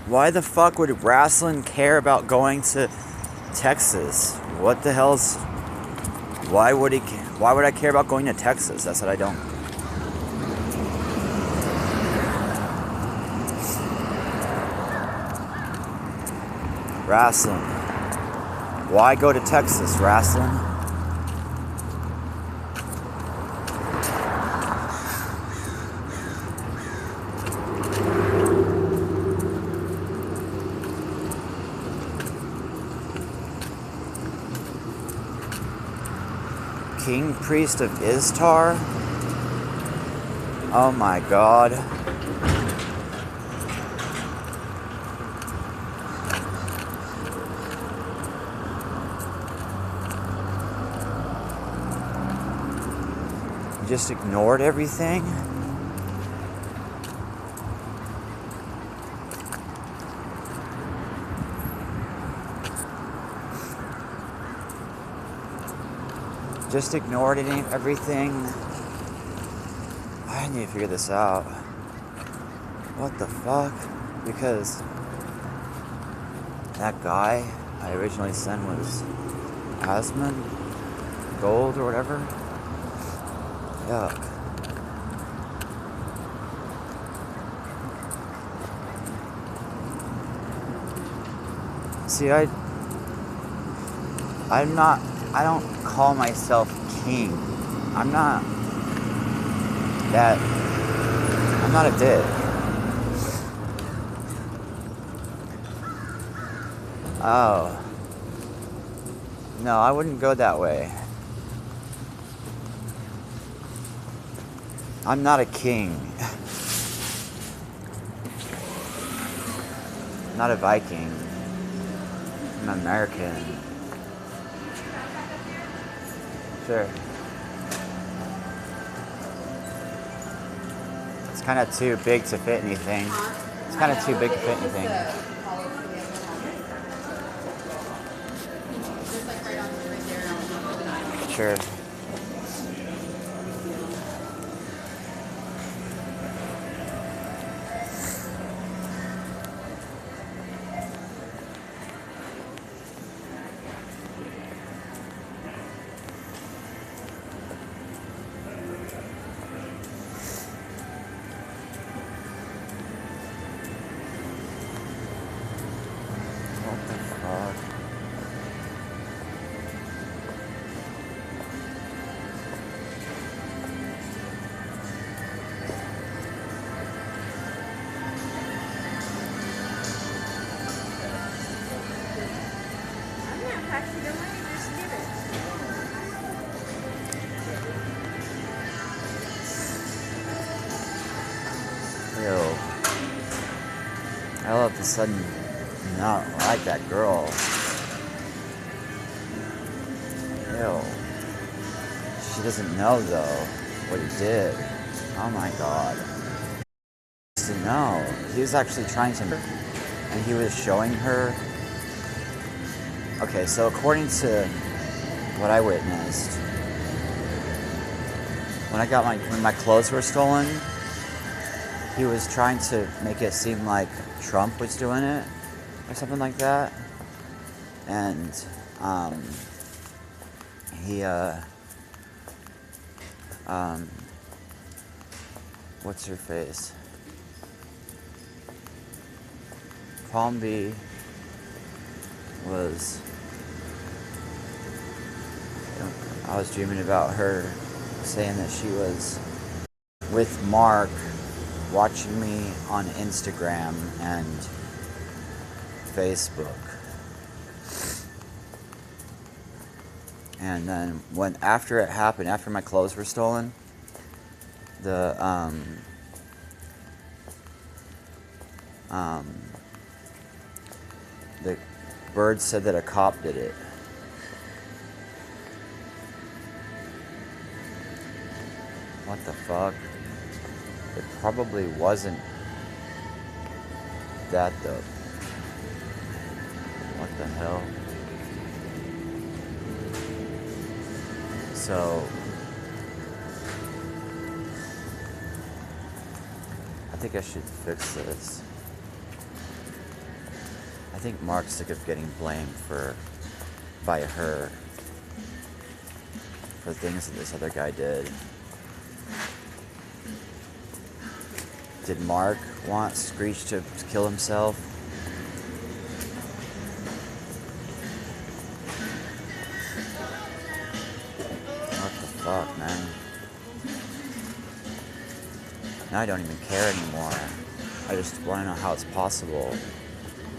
Why the fuck would Wrestling care about going to Texas? What the hell's... Why would I care about going to Texas? That's what I don't... Wrestling. Why go to Texas, Wrestling? King Priest of Istar? Oh my god. You just ignored everything? Just ignored everything. I need to figure this out. What the fuck? Because that guy I originally sent was Asmund Gold or whatever. Yuck. See, I don't call myself king. I'm not a dick. Oh. No, I wouldn't go that way. I'm not a king. I'm not a Viking. I'm American. Sure. It's kind of too big to fit anything. It's kind of too big to fit anything. Sure. I all of a sudden not like that girl. Ew. She doesn't know though what he did. Oh my god. He doesn't know. He was actually trying to, and he was showing her. Okay, so according to what I witnessed, when my clothes were stolen, he was trying to make it seem like Trump was doing it or something like that. And what's her face? Palmby I was dreaming about her saying that she was with Mark watching me on Instagram and Facebook. And then after it happened, after my clothes were stolen, the bird said that a cop did it. What the fuck? It probably wasn't that though. What the hell? So I think I should fix this. I think Mark's sick of getting blamed by her for things that this other guy did. Did Mark want Screech to kill himself? What the fuck, man? Now I don't even care anymore. I just want to know how it's possible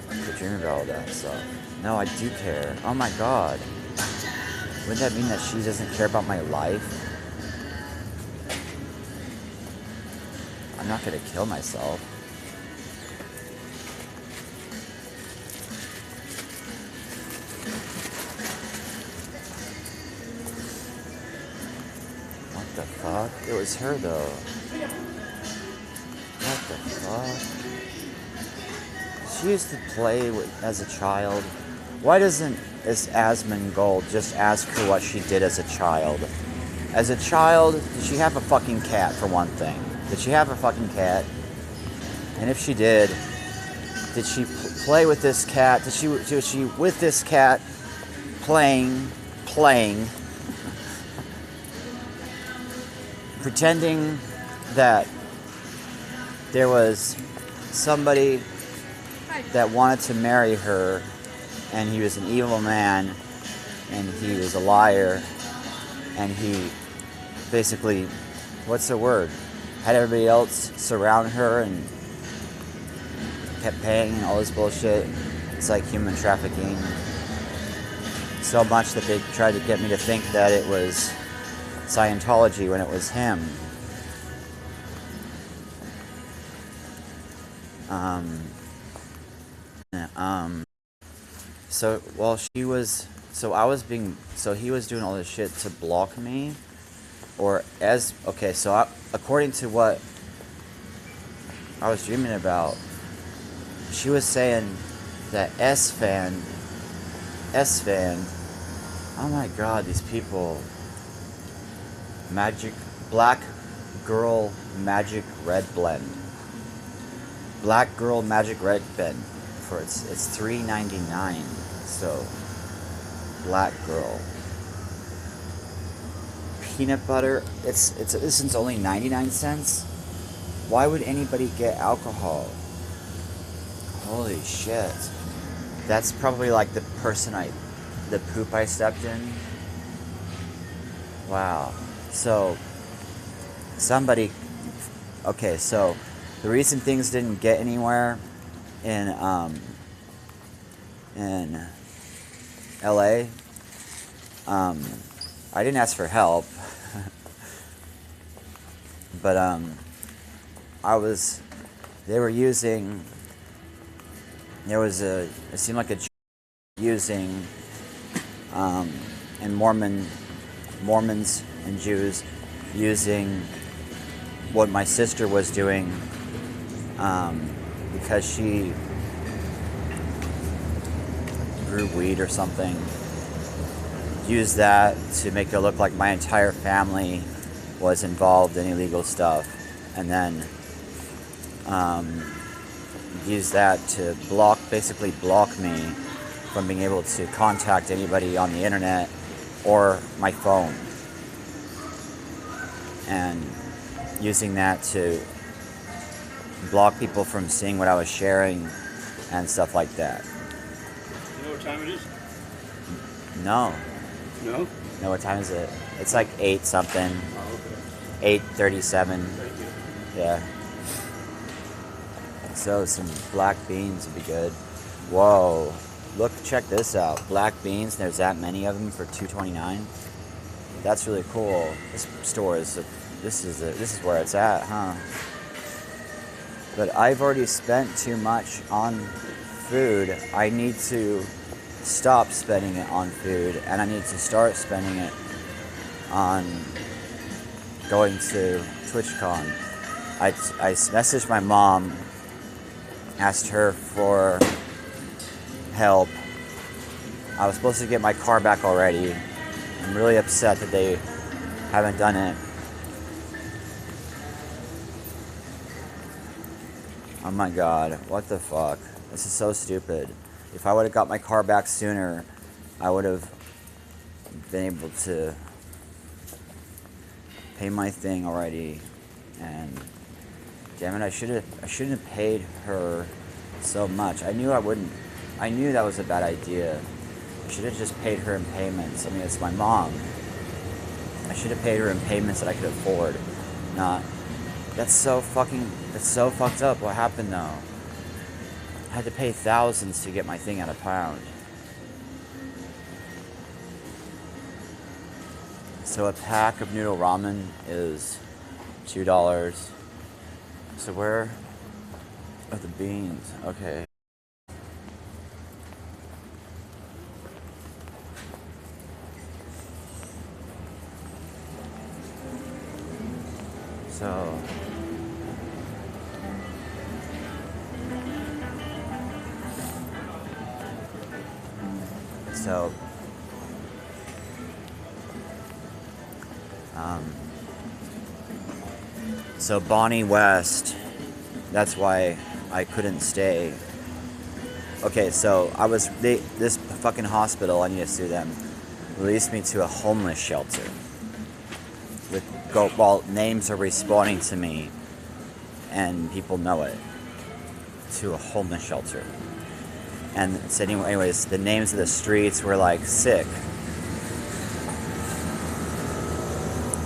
to dream about all that stuff. No, I do care. Oh my god. Wouldn't that mean that she doesn't care about my life? I'm not gonna kill myself. What the fuck? It was her though. What the fuck? She used to play as a child. Why doesn't this Asmongold just ask her what she did as a child? As a child, did she have a fucking cat for one thing? Did she have a fucking cat? And if she did she play with this cat? Was she with this cat playing, pretending that there was somebody that wanted to marry her and he was an evil man and he was a liar and he basically, what's the word? Had everybody else surround her and kept paying all this bullshit. It's like human trafficking. So much that they tried to get me to think that it was Scientology when it was him. So while she was, so he was doing all this shit to block me, according to what I was dreaming about, she was saying that S-Fan, oh my god, these people, Black Girl Magic Red Blend. Black Girl Magic Red Blend. It's $3.99. So Black Girl. Peanut butter. This is only 99 cents. Why would anybody get alcohol? Holy shit. That's probably like the poop I stepped in. Wow. So so the reason things didn't get anywhere in LA, I didn't ask for help, but it seemed like using and Mormons and Jews using what my sister was doing, because she grew weed or something, used that to make it look like my entire family was involved in illegal stuff, and then used that to basically block me from being able to contact anybody on the internet or my phone, and using that to block people from seeing what I was sharing and stuff like that. You know what time it is? No. No? No, what time is it? It's like 8 something. Oh, okay. 8:37. Thank you. Yeah. So some black beans would be good. Whoa. Look, check this out. Black beans, there's that many of them for $2.29. That's really cool. This store is this is where it's at, huh? But I've already spent too much on food. I need to stop spending it on food, and I need to start spending it on going to TwitchCon. I messaged my mom, asked her for help. I was supposed to get my car back already. I'm really upset that they haven't done it. Oh my god, what the fuck? This is so stupid. If I would have got my car back sooner, I would have been able to pay my thing already. And damn it, I shouldn't have paid her so much. I knew that was a bad idea. I should have just paid her in payments. I mean, it's my mom. I should have paid her in payments that I could afford. Not. That's so fucked up. What happened though? I had to pay thousands to get my thing at a pound. So a pack of noodle ramen is $2. So where are the beans? Okay. So Bonnie West, that's why I couldn't stay. Okay, so this fucking hospital, I need to sue them, released me to a homeless shelter. While names are responding to me, and people know it, to a homeless shelter. And so anyways, the names of the streets were like sick.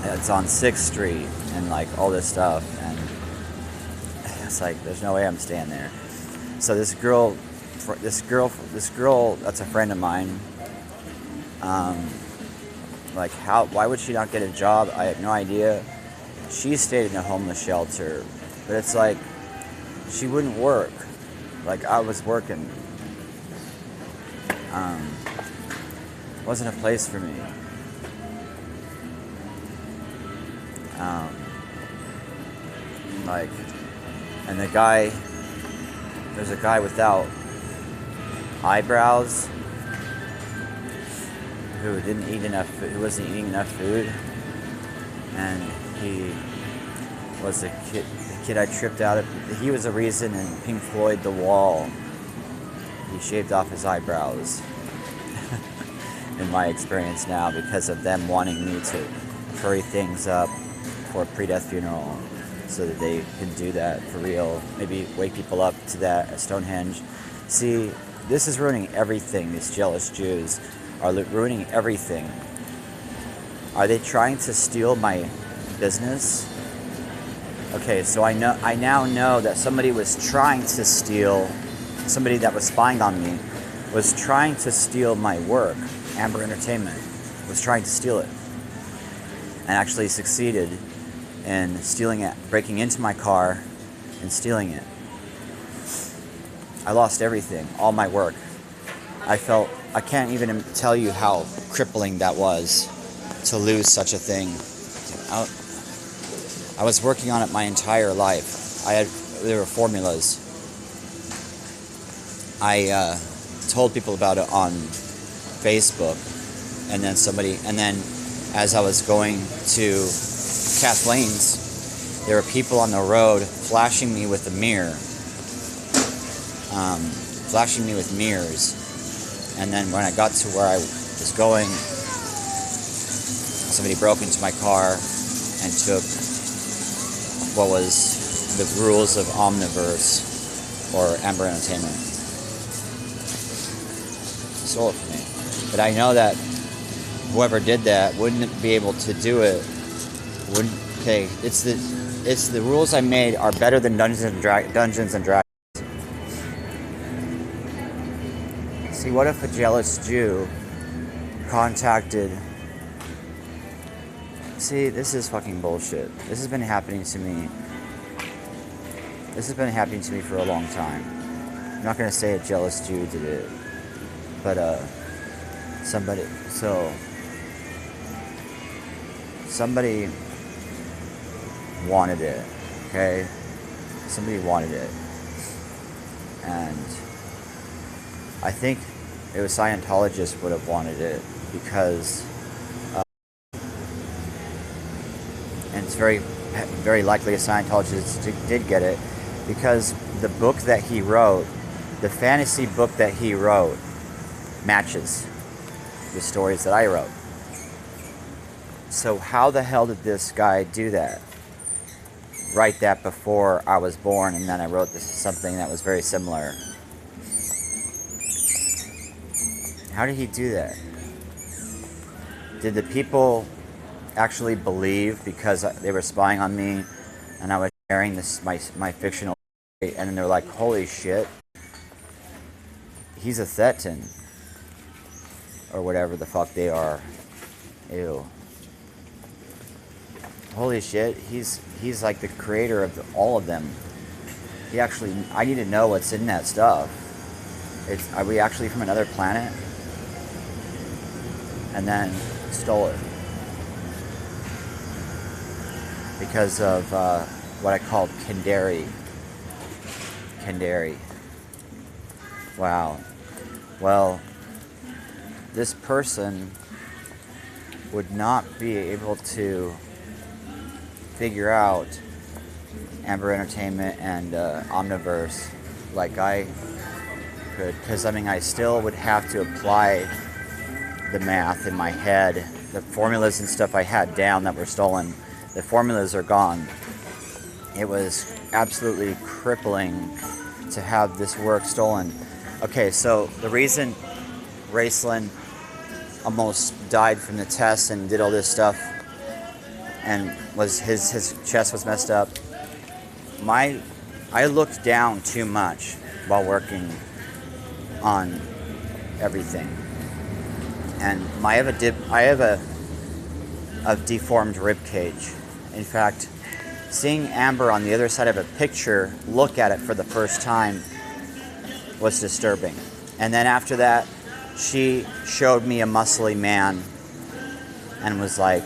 It's on 6th Street and like all this stuff, and it's like there's no way I'm staying there. So this girl that's a friend of mine, why would she not get a job? I have no idea. She stayed in a homeless shelter, but it's like she wouldn't work like I was working. Wasn't a place for me. And there's a guy without eyebrows who wasn't eating enough food, and he was the kid I tripped out of. He was the reason in Pink Floyd The Wall he shaved off his eyebrows. In my experience now, because of them wanting me to hurry things up for a pre-death funeral so that they can do that for real. Maybe wake people up to that at Stonehenge. See, this is ruining everything. These jealous Jews are ruining everything. Are they trying to steal my business? Okay, so I now know that somebody that was spying on me was trying to steal my work. Amber Entertainment was trying to steal it, and actually succeeded in stealing it, breaking into my car and stealing it. I lost everything, all my work. I can't even tell you how crippling that was to lose such a thing. I was working on it my entire life. There were formulas. I told people about it on Facebook, and then as I was going to Kathleen's, there were people on the road flashing me with mirrors, and then when I got to where I was going, somebody broke into my car and took what was the rules of Omniverse or Amber Entertainment. Stole it from me. But I know that whoever did that wouldn't be able to do it. It's the rules I made are better than Dungeons and Dragons. See, what if a jealous Jew contacted... See, this is fucking bullshit. This has been happening to me. This has been happening to me for a long time. I'm not going to say a jealous Jew did it. But, somebody wanted it, okay? Somebody wanted it. And I think it was Scientologists would have wanted it because, and it's very, very likely a Scientologist did get it because the book that he wrote the fantasy book that he wrote matches the stories that I wrote. So how the hell did this guy do that? Write that before I was born, and then I wrote this something that was very similar. How did he do that? Did the people actually believe because they were spying on me and I was sharing this my fictional, and then they're like, holy shit, he's a Thetan, or whatever the fuck they are. Ew. Holy shit, he's like the creator of all of them. He actually, I need to know what's in that stuff. Are we actually from another planet? And then stole it because of what I called Kendari. Kendari. Wow. Well, this person would not be able to figure out Amber Entertainment and Omniverse like I could, because I mean I still would have to apply the math in my head. The formulas and stuff I had down that were stolen, the formulas are gone. It was absolutely crippling to have this work stolen. Okay, so the reason Raceland almost died from the test and did all this stuff and was his chest was messed up, I looked down too much while working on everything. And I have a deformed rib cage. In fact, seeing Amber on the other side of a picture look at it for the first time was disturbing. And then after that, she showed me a muscly man and was like,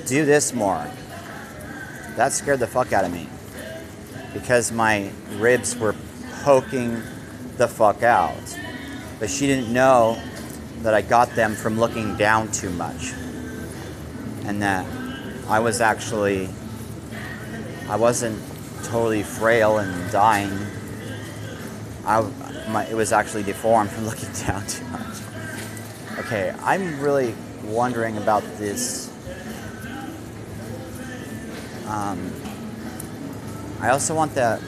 do this more. That scared the fuck out of me because my ribs were poking the fuck out. But she didn't know that I got them from looking down too much, and that I wasn't totally frail and dying. It was actually deformed from looking down too much. Okay, I'm really wondering about this. I also want that.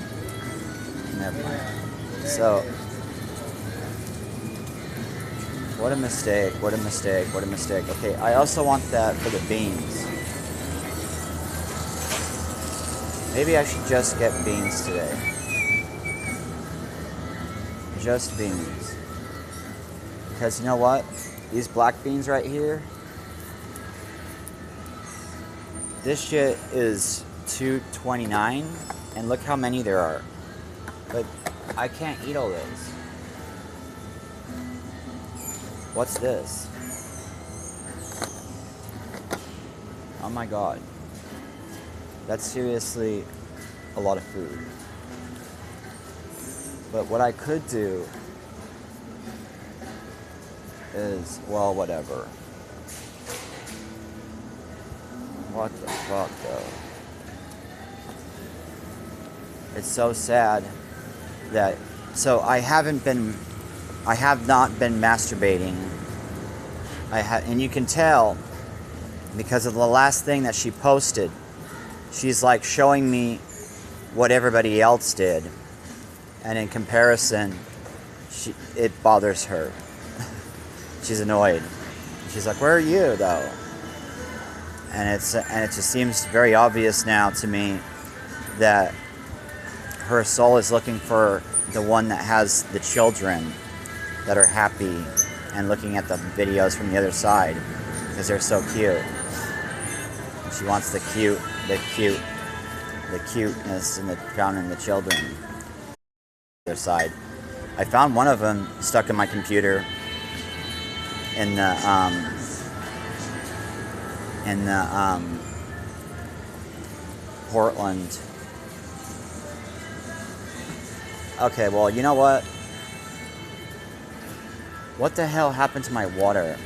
Never mind. So. What a mistake, what a mistake, what a mistake. Okay, I also want that for the beans. Maybe I should just get beans today. Just beans. Because you know what? These black beans right here, this shit is $2.29, and look how many there are. But I can't eat all this. What's this? Oh my god. That's seriously a lot of food. But what I could do is, well, whatever. What the fuck, though? It's so sad that... So I have not been masturbating. And you can tell because of the last thing that she posted. She's like showing me what everybody else did, and in comparison, it bothers her. She's annoyed. She's like, "Where are you, though?" And it just seems very obvious now to me that her soul is looking for the one that has the children that are happy and looking at the videos from the other side because they're so cute. And she wants the cuteness found in the children. Their side. I found one of them stuck in my computer in the Portland. Okay, well, you know what? What the hell happened to my water?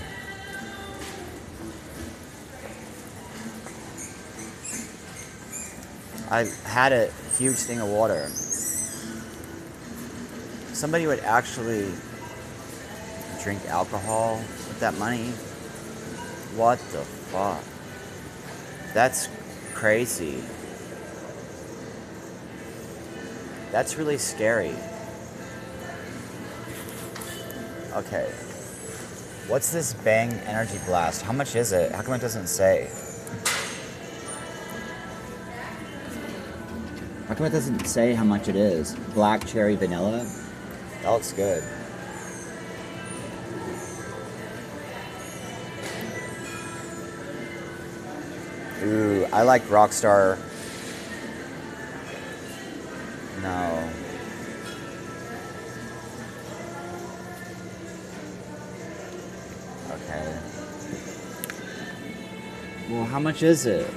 I had a huge thing of water. somebody would actually drink alcohol with that money? What the fuck? That's crazy. That's really scary. Okay. What's this Bang Energy Blast? How much is it? How come it doesn't say? How come it doesn't say how much it is? Black cherry vanilla? That looks good. Ooh, I like Rockstar. No. Okay. Well, how much is it?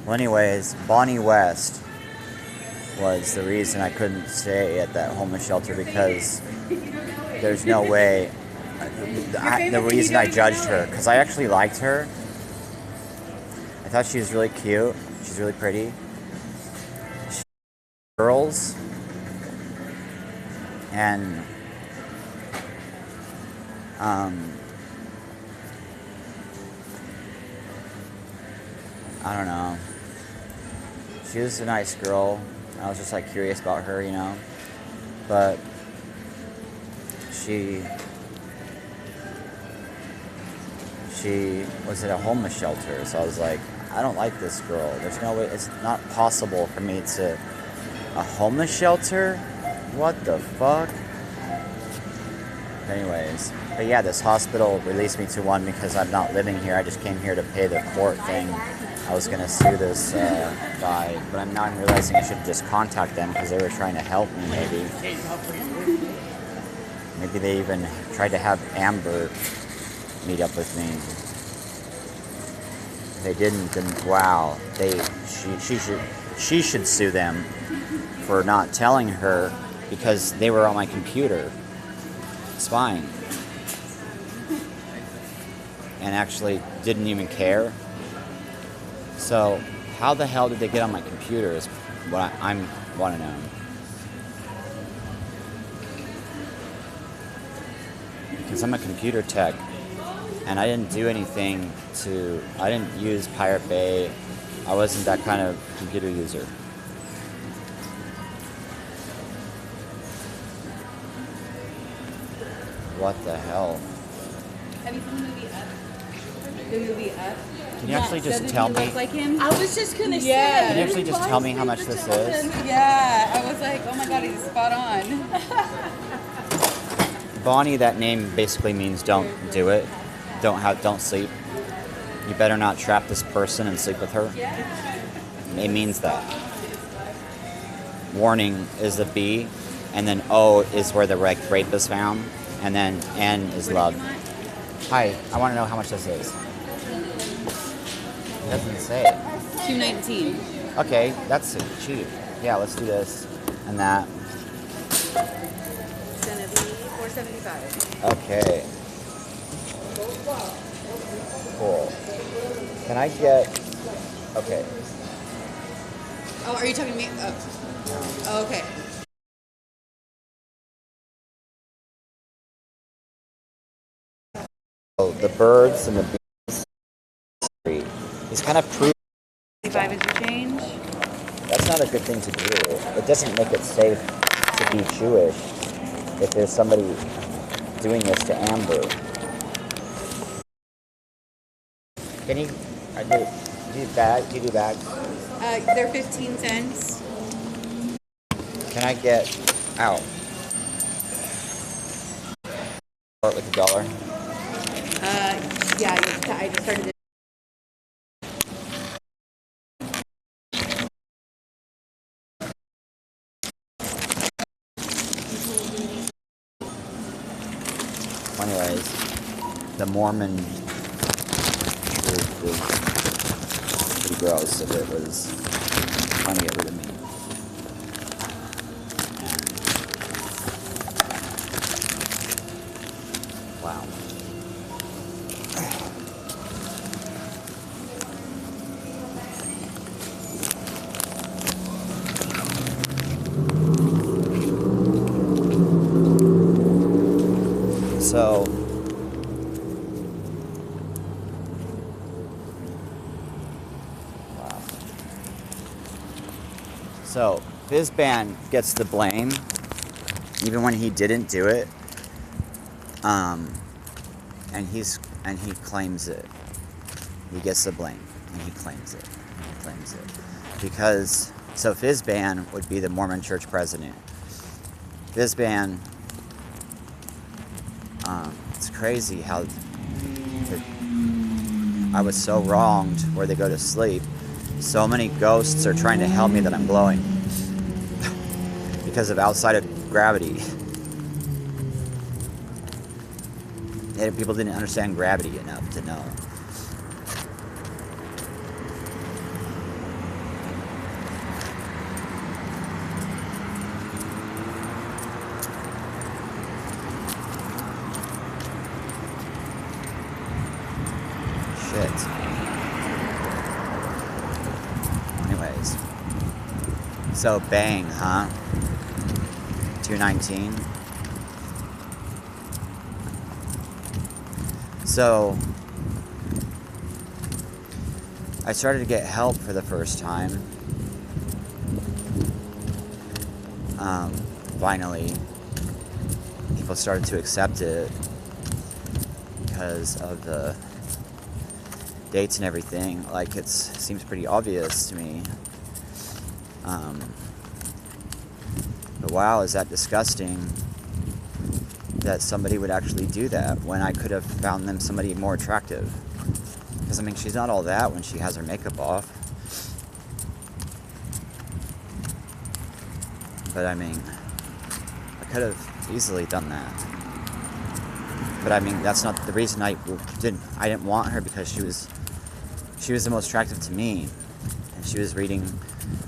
Well, anyways, Bonnie West was the reason I couldn't stay at that homeless shelter because there's no way. The reason I judged her, because I actually liked her. I thought she was really cute. She's really pretty. She girls. And I don't know. She was a nice girl. I was just like curious about her, you know. But she was at a homeless shelter, so I was like, I don't like this girl. There's no way. It's not possible for me to a homeless shelter. What the fuck? Anyways, but yeah, this hospital released me to one because I'm not living here. I just came here to pay the court thing. I was gonna sue this guy, but now I'm realizing I should just contact them because they were trying to help me. Maybe they even tried to have Amber meet up with me. If they didn't, then wow, she should sue them for not telling her because they were on my computer spying and actually didn't even care. So how the hell did they get on my computer is what I want to know. Because I'm a computer tech and I didn't do anything I didn't use Pirate Bay. I wasn't that kind of computer user. What the hell? Have you seen the movie Up? The movie Up? Can you actually just tell me? Look like him? I was just gonna say. Can you actually just tell me how much this is? Yeah, I was like, oh my god, he's spot on. Bonnie, that name basically means don't do it. Don't sleep. You better not trap this person and sleep with her. It means that. Warning is the B, and then O is where the rape is found, and then N is love. Hi, I want to know how much this is. It doesn't say it. $2.19. Okay, that's cheap. Yeah, let's do this and that. It's gonna be $4.75. Okay. Cool. Can I get... Okay. Oh, are you talking to me? Oh, okay. So the birds and the bees. He's kind of proved 65 is your change. that's not a good thing to do. It doesn't make it safe to be Jewish if there's somebody doing this to Amber. Can you do bags? Do you do bags? They're 15 cents. Can I get out? Start with $1. Yeah, I just started it. Anyways, the Mormon truth is pretty gross if it was trying to get rid of me. So wow. So Fizban gets the blame, even when he didn't do it. And he claims it. He gets the blame, and he claims it. He claims it because so Fizban would be the Mormon Church president. Fizban. It's crazy how I was so wronged where they go to sleep. So many ghosts are trying to help me that I'm glowing because of outside of gravity. And people didn't understand gravity enough to know. Shit. Anyways. So bang, huh? 219. So I started to get help for the first time. Finally, people started to accept it because of the dates and everything. Like it seems pretty obvious to me. But wow, is that disgusting that somebody would actually do that when I could have found them somebody more attractive? Because I mean, she's not all that when she has her makeup off. But I mean, I could have easily done that. But I mean, that's not the reason I didn't want her, because she was the most attractive to me, and she was reading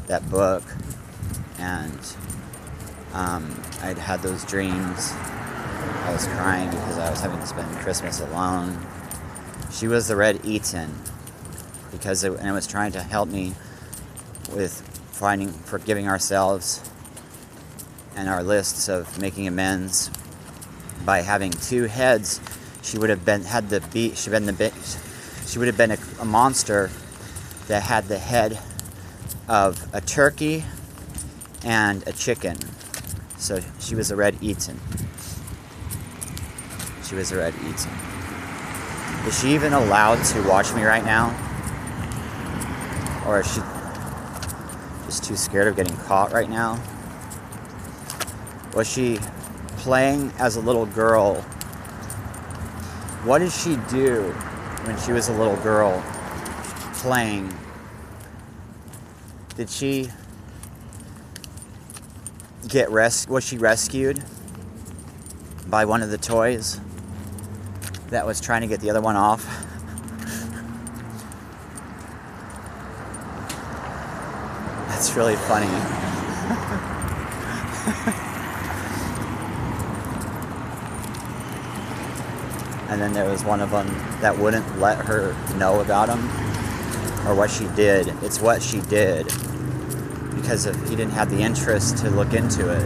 that book, and I'd had those dreams. I was crying because I was having to spend Christmas alone. She was the Red Eaton, and it was trying to help me with forgiving ourselves and our lists of making amends by having two heads. She would have been a monster that had the head of a turkey and a chicken. So she was a Red Eaton. She was a Red Eaton. Is she even allowed to watch me right now? Or is she just too scared of getting caught right now? Was she playing as a little girl? What did she do when she was a little girl playing? Did she was she rescued by one of the toys that was trying to get the other one off? That's really funny. And then there was one of them that wouldn't let her know about him or what she did. It's what she did, because he didn't have the interest to look into it.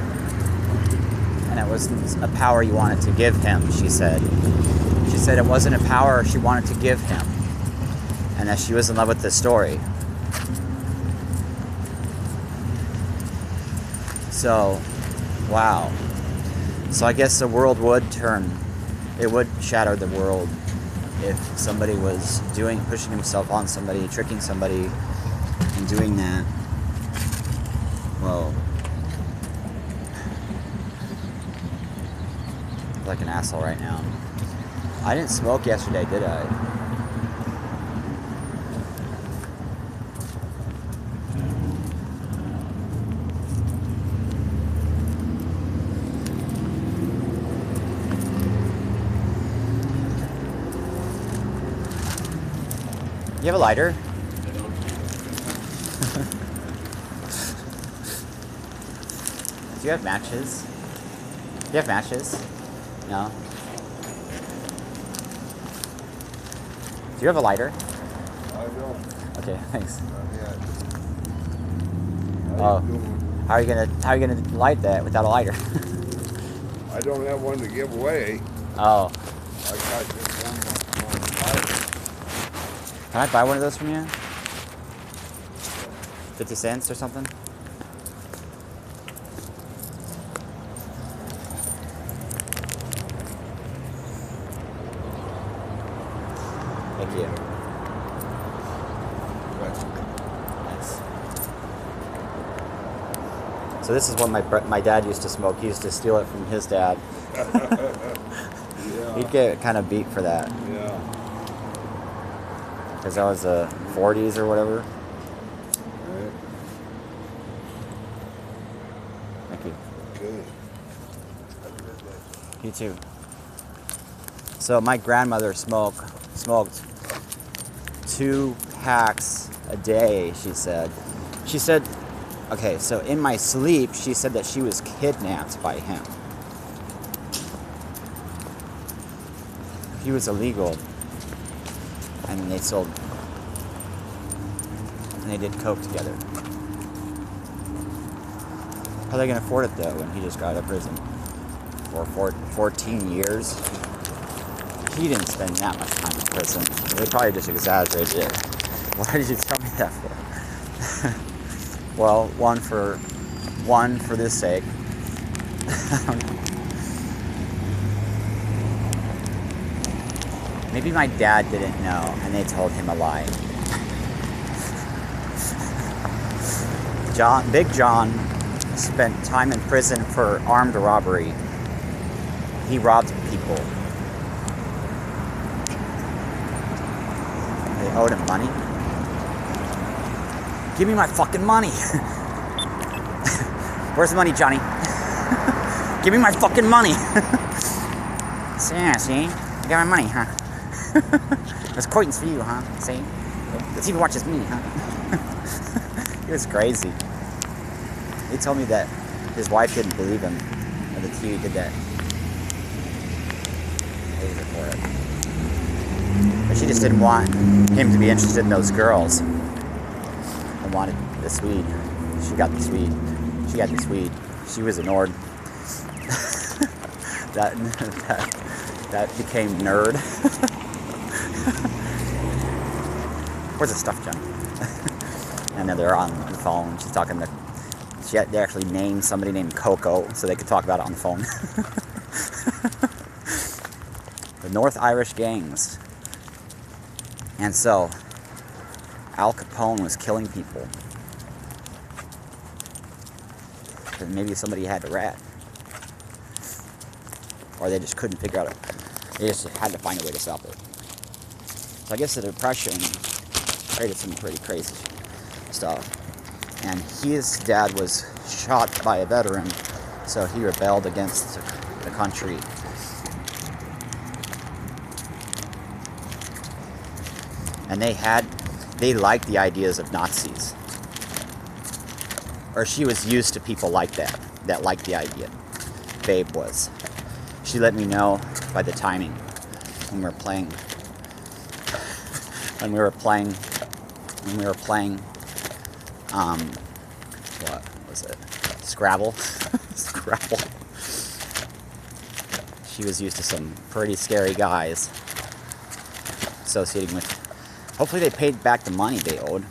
And it was a power you wanted to give him, she said. She said it wasn't a power she wanted to give him, and that she was in love with the story. So, wow. So I guess the world would turn. It would shatter the world if somebody was pushing himself on somebody, tricking somebody, and doing that. Whoa. I feel like an asshole right now. I didn't smoke yesterday, did I? You have a lighter? Do you have matches? Do you have matches? No? Do you have a lighter? I don't. Okay, thanks. Yeah. Oh. How are you gonna light that without a lighter? I don't have one to give away. Oh, I got this one on fire. can I buy one of those from you? 50 cents or something? Thank you. Nice. So this is what my dad used to smoke. He used to steal it from his dad. Yeah. He'd get kind of beat for that Yeah. because that was the 40s or whatever. Right. Thank you. Okay. You too. So my grandmother smoked 2 packs a day, she said. She said, okay, so in my sleep, she said that she was kidnapped by him. He was illegal. And they did coke together. How are they going to afford it though when he just got out of prison? For 14 years? He didn't spend that much time in prison. They probably just exaggerated it. Why did you tell me that for? Well, one for this sake. Maybe my dad didn't know and they told him a lie. Big John spent time in prison for armed robbery. He robbed people. They owed him money. Give me my fucking money. Where's the money, Johnny? Give me my fucking money. Yeah, see? You got my money, huh? There's coins for you, huh? See? The TV watches me, huh? He was crazy. He told me that his wife didn't believe him, and the TV did that. Hated her for it. But she just didn't want him to be interested in those girls. And wanted the Swede. She got the Swede. She got the Swede. She was an Nord. that became nerd. Where's the stuff, John? And then they're on the phone. She's talking to. They actually named somebody named Coco so they could talk about it on the phone. The North Irish gangs. And so, Al Capone was killing people. But maybe somebody had a rat. Or they just couldn't figure out it. They just had to find a way to stop it. So I guess the Depression created some pretty crazy stuff. And his dad was shot by a veteran, so he rebelled against the country. And they liked the ideas of Nazis. Or she was used to people like that liked the idea. Babe was. She let me know by the timing when we were playing. What was it? Scrabble. Scrabble. She was used to some pretty scary guys associating with. Hopefully they paid back the money they owed.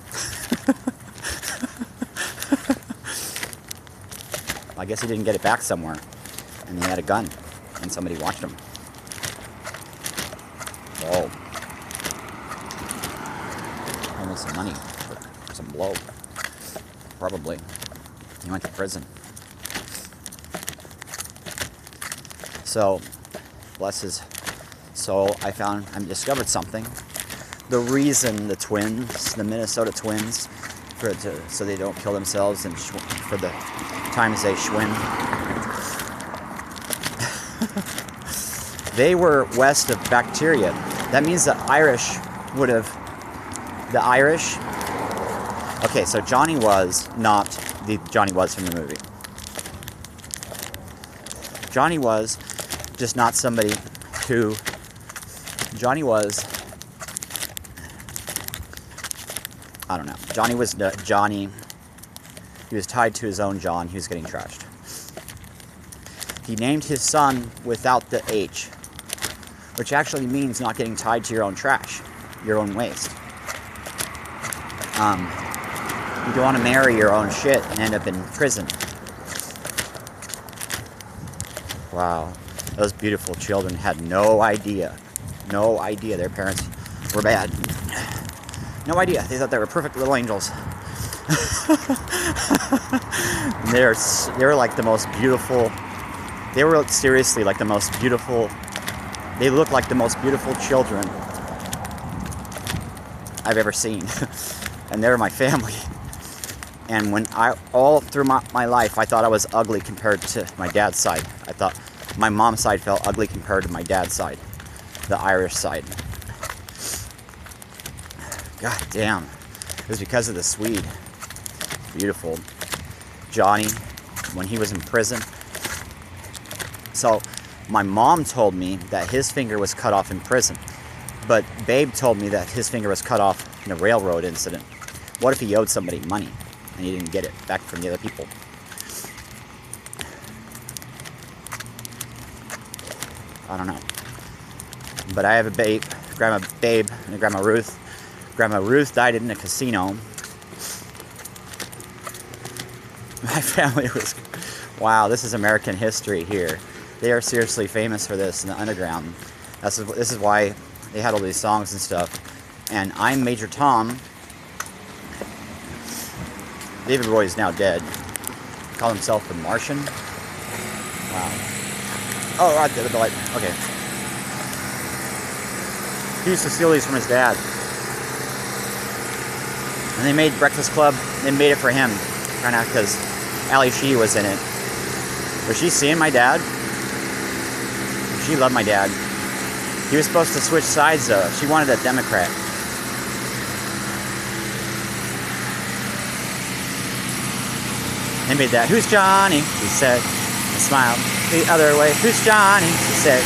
I guess he didn't get it back somewhere. And he had a gun. And somebody watched him. Whoa. Almost some money for some blow. Probably. He went to prison. So, bless his soul, I discovered something. The reason the Minnesota Twins, so they don't kill themselves and for the times they swim. They were west of bacteria. That means the Irish would have. The Irish. Okay, so Johnny was not the Johnny was from the movie. Johnny was just not somebody who. Johnny was. I don't know. Johnny was Johnny. He was tied to his own John. He was getting trashed. He named his son without the H. which actually means not getting tied to your own trash, your own waste. You don't want to marry your own shit and end up in prison. Wow. Those beautiful children had no idea their parents were bad. No idea. They thought they were perfect little angels. They were like the most beautiful. They were seriously like the most beautiful. They looked like the most beautiful children I've ever seen. And they were my family. And when all through my life, I thought I was ugly compared to my dad's side. I thought my mom's side felt ugly compared to my dad's side, the Irish side. God damn. It was because of the Swede. Beautiful. Johnny, when he was in prison. So, my mom told me that his finger was cut off in prison. But Babe told me that his finger was cut off in a railroad incident. What if he owed somebody money and he didn't get it back from the other people? I don't know. But I have a Babe, Grandma Babe, and a Grandma Ruth. Grandma Ruth died in a casino. My family was... Wow, this is American history here. They are seriously famous for this in the underground. This is why they had all these songs and stuff. And I'm Major Tom. David Roy is now dead. He called himself the Martian. Wow. Oh, right there, the light. Okay. He used to steal these from his dad. And they made Breakfast Club. They made it for him. Kind of because Ali Sheedy was in it. Was she seeing my dad? She loved my dad. He was supposed to switch sides though. She wanted a Democrat. They made that. Who's Johnny? He said. I smiled the other way. Who's Johnny? He said.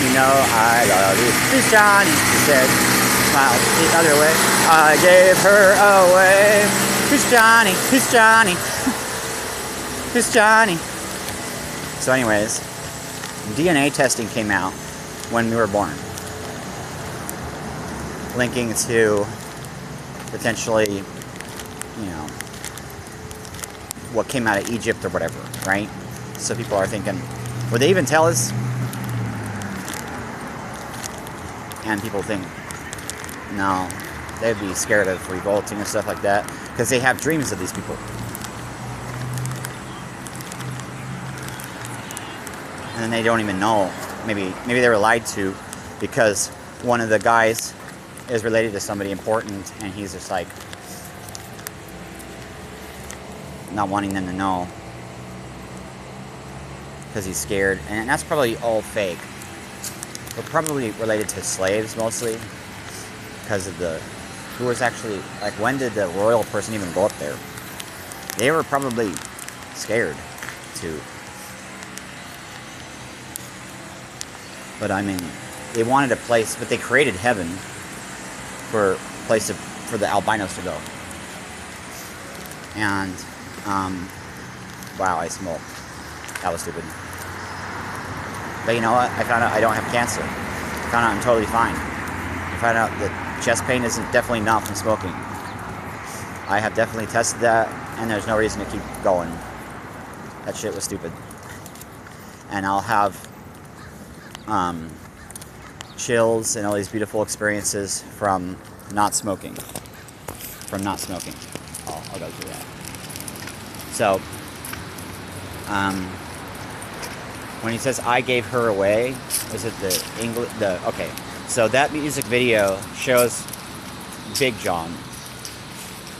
You know I love you. Who's Johnny? He said. Smiled the other way. I gave her away. Who's Johnny? Who's Johnny? Who's Johnny? So anyways, DNA testing came out when we were born, linking to potentially, you know, what came out of Egypt or whatever, right? So people are thinking, would they even tell us? And people think, no, they'd be scared of revolting and stuff like that, because they have dreams of these people. And then they don't even know. Maybe they were lied to because one of the guys is related to somebody important and he's just like not wanting them to know because he's scared. And that's probably all fake. But probably related to slaves mostly because of who was actually, like, when did the royal person even go up there? They were probably scared to. But I mean, they wanted a place, but they created heaven for a place for the albinos to go. And, wow, I smoked. That was stupid. But you know what? I found out I don't have cancer. I found out I'm totally fine. I found out that chest pain isn't definitely not from smoking. I have definitely tested that, and there's no reason to keep going. That shit was stupid. And I'll have chills and all these beautiful experiences from not smoking. I'll go through that. So, when he says I gave her away, is it the English? Okay. So that music video shows Big John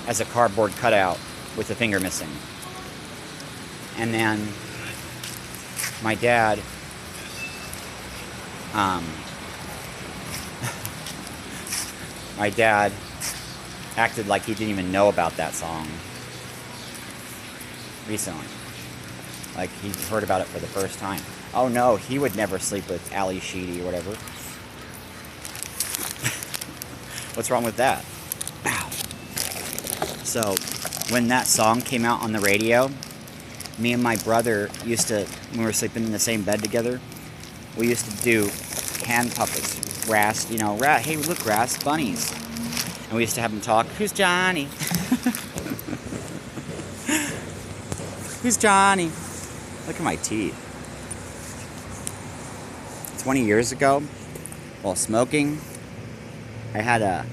as a cardboard cutout with a finger missing. And then my dad acted like he didn't even know about that song recently. Like he heard about it for the first time. Oh no, he would never sleep with Ali Sheedy or whatever. What's wrong with that? Ow. So, when that song came out on the radio, me and my brother used to, when we were sleeping in the same bed together, we used to do hand puppets. Rast, you know, hey, look, Rast, bunnies. And we used to have them talk, who's Johnny? Who's Johnny? Look at my teeth. 20 years ago, while smoking, I had a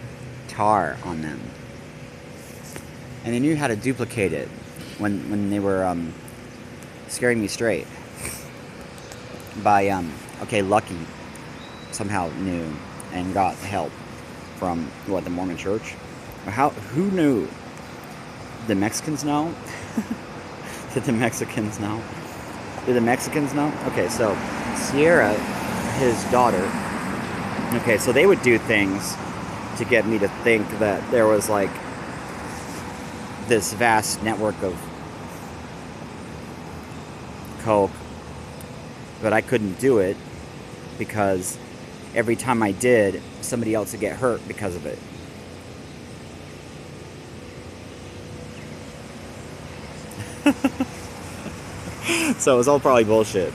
tar on them. And they knew how to duplicate it when they were scaring me straight. By, Lucky somehow knew and got help from, the Mormon church? Who knew? The Mexicans know? Did the Mexicans know? Did the Mexicans know? Okay, so Sierra, his daughter, so they would do things to get me to think that there was like this vast network of coke, but I couldn't do it because every time I did, somebody else would get hurt because of it. So it was all probably bullshit.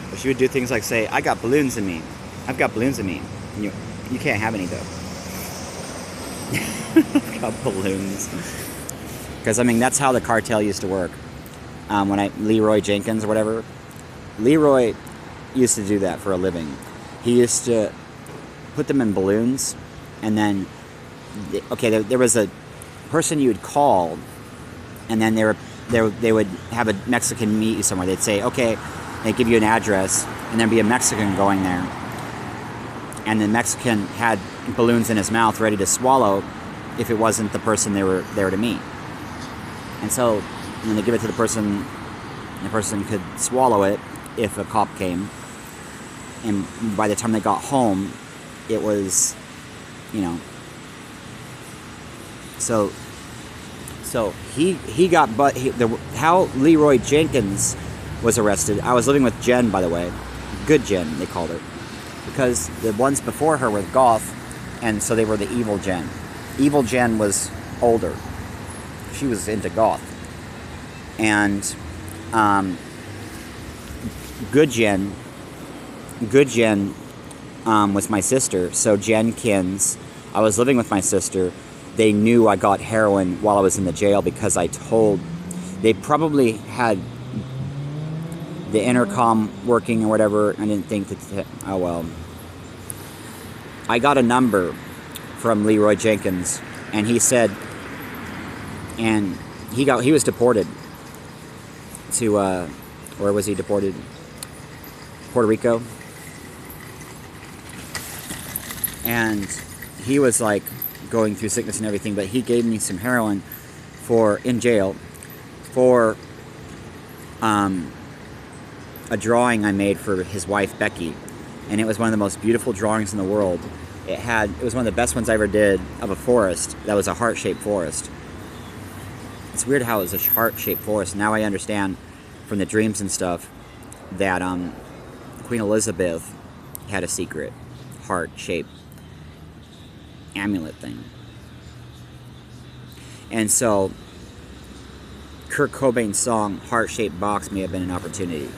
But she would do things like say, I got balloons in me. I've got balloons in me. And you can't have any though. I've got balloons. Because that's how the cartel used to work. Leroy Jenkins or whatever. Leroy used to do that for a living. He used to put them in balloons, and then, there was a person you would call, and then they would have a Mexican meet you somewhere. They'd say, okay, they'd give you an address, and there'd be a Mexican going there, and the Mexican had balloons in his mouth ready to swallow if it wasn't the person they were there to meet. And so when they give it to the person could swallow it if a cop came. And by the time they got home, it was, So he got, how Leroy Jenkins was arrested. I was living with Jen, by the way. Good Jen, they called her. Because the ones before her were goth, and so they were the evil Jen. Evil Jen was older. She was into goth. And Good Jen was my sister. So Jenkins, I was living with my sister. They knew I got heroin while I was in the jail because they probably had the intercom working or whatever. I didn't think that, oh well. I got a number from Leroy Jenkins, and he said, and he was deported to, where was he deported? Puerto Rico. And he was like going through sickness and everything, but he gave me some heroin in jail for a drawing I made for his wife Becky, and it was one of the most beautiful drawings in the world. It was one of the best ones I ever did of a forest that was a heart-shaped forest. It's weird how it was a heart-shaped forest. Now I understand from the dreams and stuff that Queen Elizabeth had a secret heart-shaped amulet thing. And so Kurt Cobain's song Heart-Shaped Box may have been an opportunity.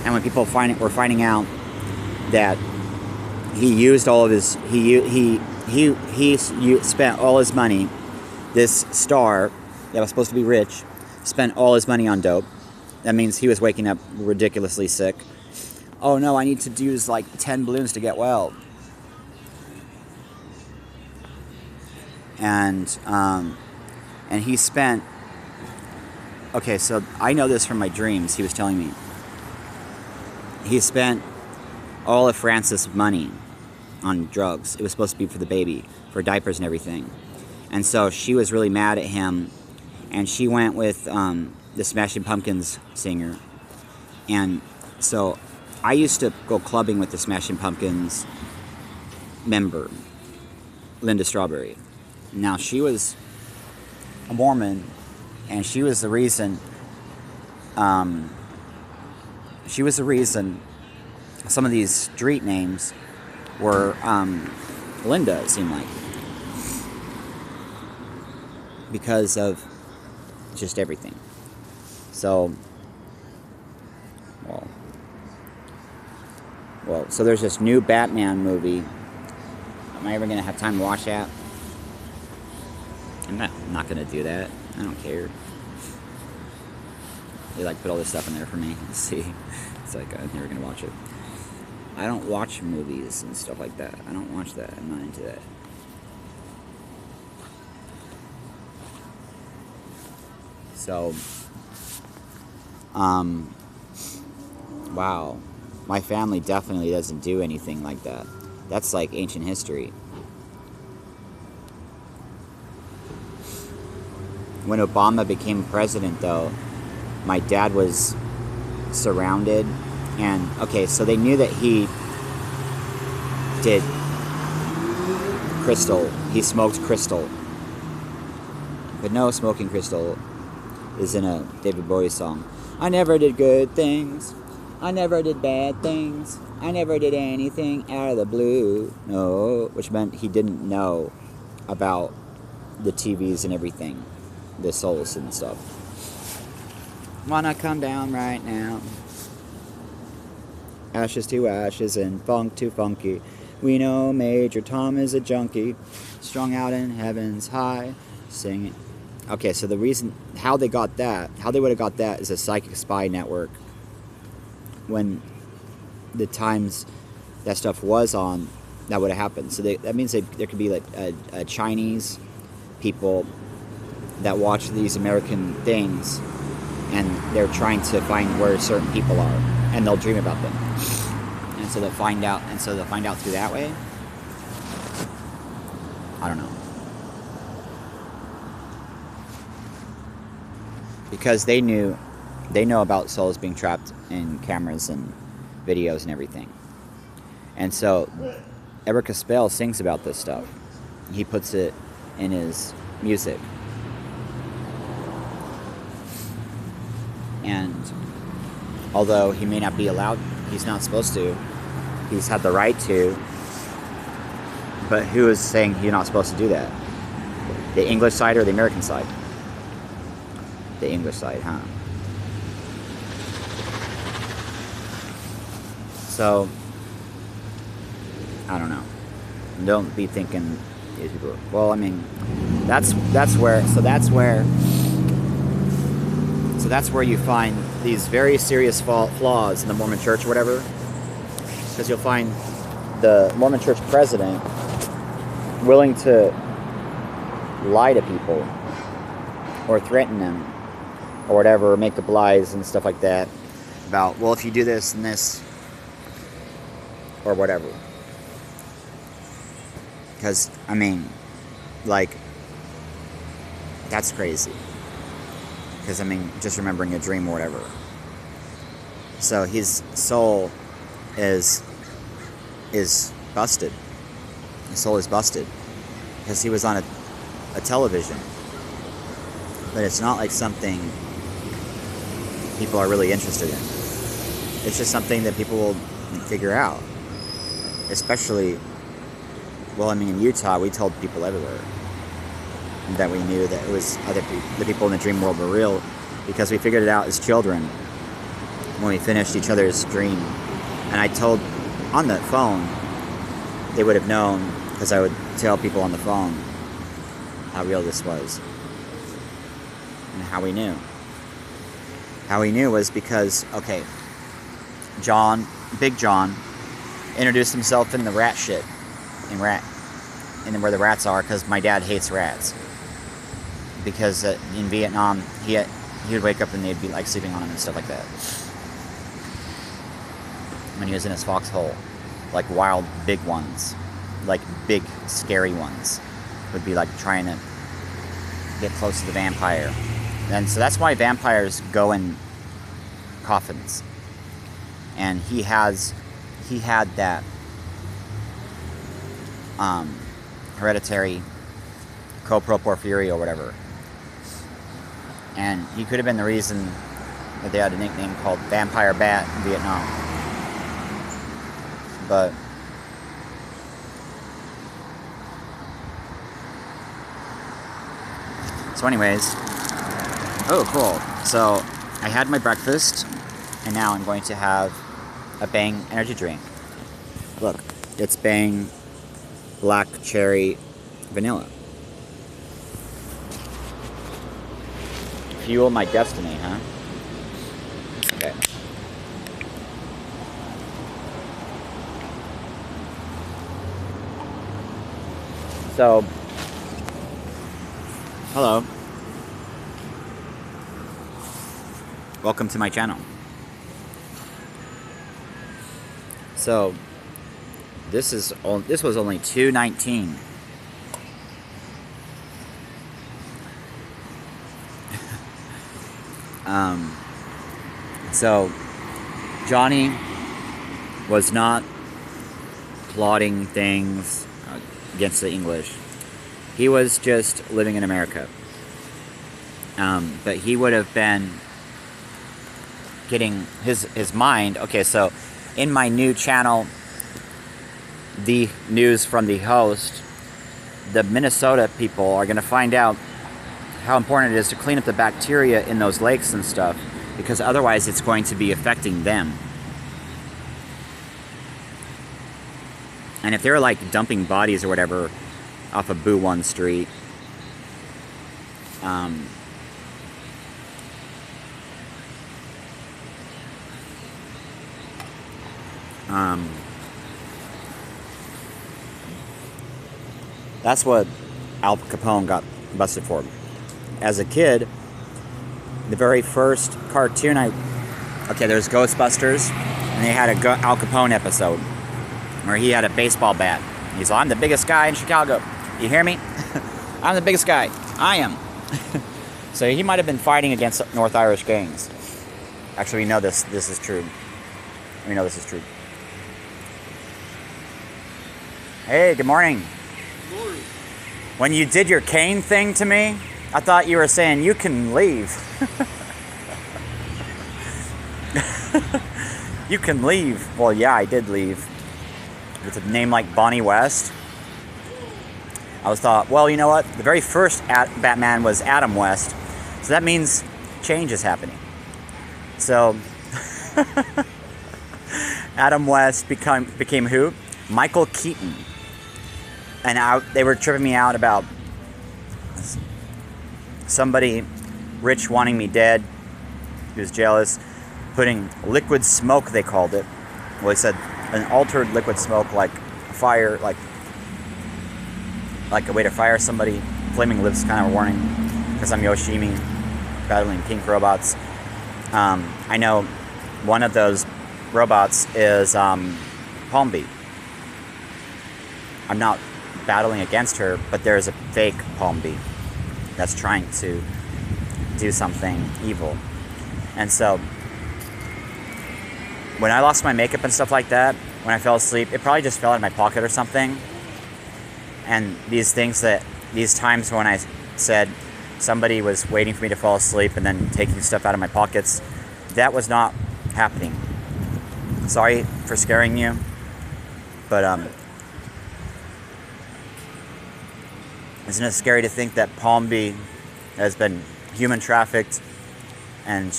And when people were finding out that he used all of his, he spent all his money, this star that was supposed to be rich, spent all his money on dope. That means he was waking up ridiculously sick. Oh no, I need to use like 10 balloons to get well. And he spent, okay, so I know this from my dreams, he was telling me. He spent all of Frances' money on drugs. It was supposed to be for the baby, for diapers and everything. And so she was really mad at him, and she went with the Smashing Pumpkins singer. And so I used to go clubbing with the Smashing Pumpkins member, Linda Strawberry. Now, she was a Mormon, and she was the reason some of these street names were Linda, it seemed like. Because of just everything. So, well, Well, so there's this new Batman movie. Am I ever gonna have time to watch that? I'm not gonna do that. I don't care. They like put all this stuff in there for me to see. It's like I'm never gonna watch it. I don't watch movies and stuff like that. I don't watch that. I'm not into that. So, wow. My family definitely doesn't do anything like that. That's like ancient history. When Obama became president, though, my dad was surrounded. And, okay, so they knew that he did crystal. He smoked crystal. But no, smoking crystal is in a David Bowie song. I never did good things. I never did bad things. I never did anything out of the blue. No, which meant he didn't know about the TVs and everything. The souls and stuff. Wanna come down right now. Ashes to ashes and funk to funky. We know Major Tom is a junkie. Strung out in heavens high. Singing. Okay, so the reason, how they got that, how they would have got that is a psychic spy network. When the times that stuff was on, that would have happened. So that means that there could be like a Chinese people that watch these American things, and they're trying to find where certain people are, and they'll dream about them, and so they'll find out, through that way. I don't know, because they know about souls being trapped in cameras and videos and everything, and so Eric Caspell sings about this stuff. He puts it in his music. And although he may not be allowed, he's not supposed to, he's had the right to, but who is saying you're not supposed to do that? The English side or the American side? The English side, huh? So, I don't know. Don't be thinking these people, well, I mean, that's where you find these very serious flaws in the Mormon Church or whatever. Because you'll find the Mormon Church president willing to lie to people or threaten them or whatever, or make up lies and stuff like that about, well, if you do this and this or whatever. Because, I mean, like, that's crazy. Because, I mean, just remembering a dream or whatever. So his soul is busted. His soul is busted. Because he was on a television. But it's not like something people are really interested in. It's just something that people will figure out. Especially, well, I mean, in Utah, we told people everywhere that we knew that it was the people in the dream world were real, because we figured it out as children when we finished each other's dream. And I told on the phone, they would have known, because I would tell people on the phone how real this was and how we knew. How we knew was because, okay, Big John introduced himself in the rat shit and where the rats are, because my dad hates rats. Because in Vietnam, he would wake up and they'd be like sleeping on him and stuff like that. When he was in his foxhole, like wild big ones, like big scary ones, would be like trying to get close to the vampire. And so that's why vampires go in coffins. And he had that hereditary coproporphyria or whatever. And he could have been the reason that they had a nickname called Vampire Bat in Vietnam. But so anyways, oh cool. So I had my breakfast, and now I'm going to have a Bang energy drink. Look, it's Bang Black Cherry Vanilla. Fuel my destiny, huh? Okay. So, hello. Welcome to my channel. So, this was only $2.19. So Johnny was not plotting things against the English. He was just living in America. But he would have been getting his mind. Okay, so in my new channel, The News from the Host, the Minnesota people are going to find out how important it is to clean up the bacteria in those lakes and stuff, because otherwise it's going to be affecting them. And if they're like dumping bodies or whatever off of Boo One Street, that's what Al Capone got busted for. As a kid, the very first cartoon there's Ghostbusters, and they had a Al Capone episode where he had a baseball bat. He's like, I'm the biggest guy in Chicago. You hear me? I'm the biggest guy. I am. So he might have been fighting against North Irish gangs. Actually, we know this is true. We know this is true. Hey, good morning. Good morning. When you did your cane thing to me, I thought you were saying you can leave. You can leave. Well, yeah, I did leave. With a name like Bonnie West. I was thought, well, you know what? The very first Batman was Adam West. So that means change is happening. So Adam West became who? Michael Keaton. And they were tripping me out about somebody rich wanting me dead. He was jealous. Putting liquid smoke, they called it. Well, they said an altered liquid smoke, like fire, like a way to fire somebody. Flaming Lips kind of a warning, because I'm Yoshimi, battling pink robots. I know one of those robots is Palmby. I'm not battling against her, but there's a fake Palmby that's trying to do something evil. And so when I lost my makeup and stuff like that, when I fell asleep, it probably just fell out of my pocket or something. And these times when I said somebody was waiting for me to fall asleep and then taking stuff out of my pockets, that was not happening. Sorry for scaring you, but isn't it scary to think that Palmby has been human trafficked? And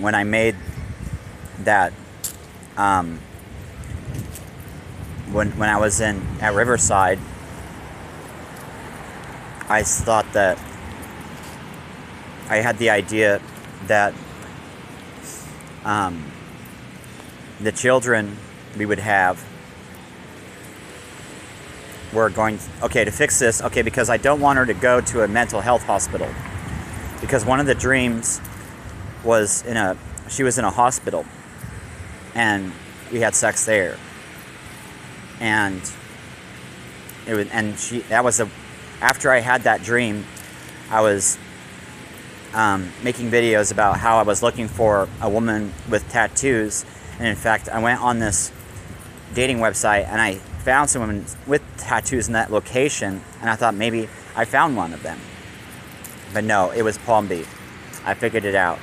when I made that, when I was at Riverside, I thought that I had the idea that the children we would have were going to fix this, because I don't want her to go to a mental health hospital, because one of the dreams was she was in a hospital and we had sex there, and after I had that dream, I was making videos about how I was looking for a woman with tattoos. And in fact, I went on this dating website and I found some women with tattoos in that location, and I thought maybe I found one of them. But no, it was Palmby. I figured it out.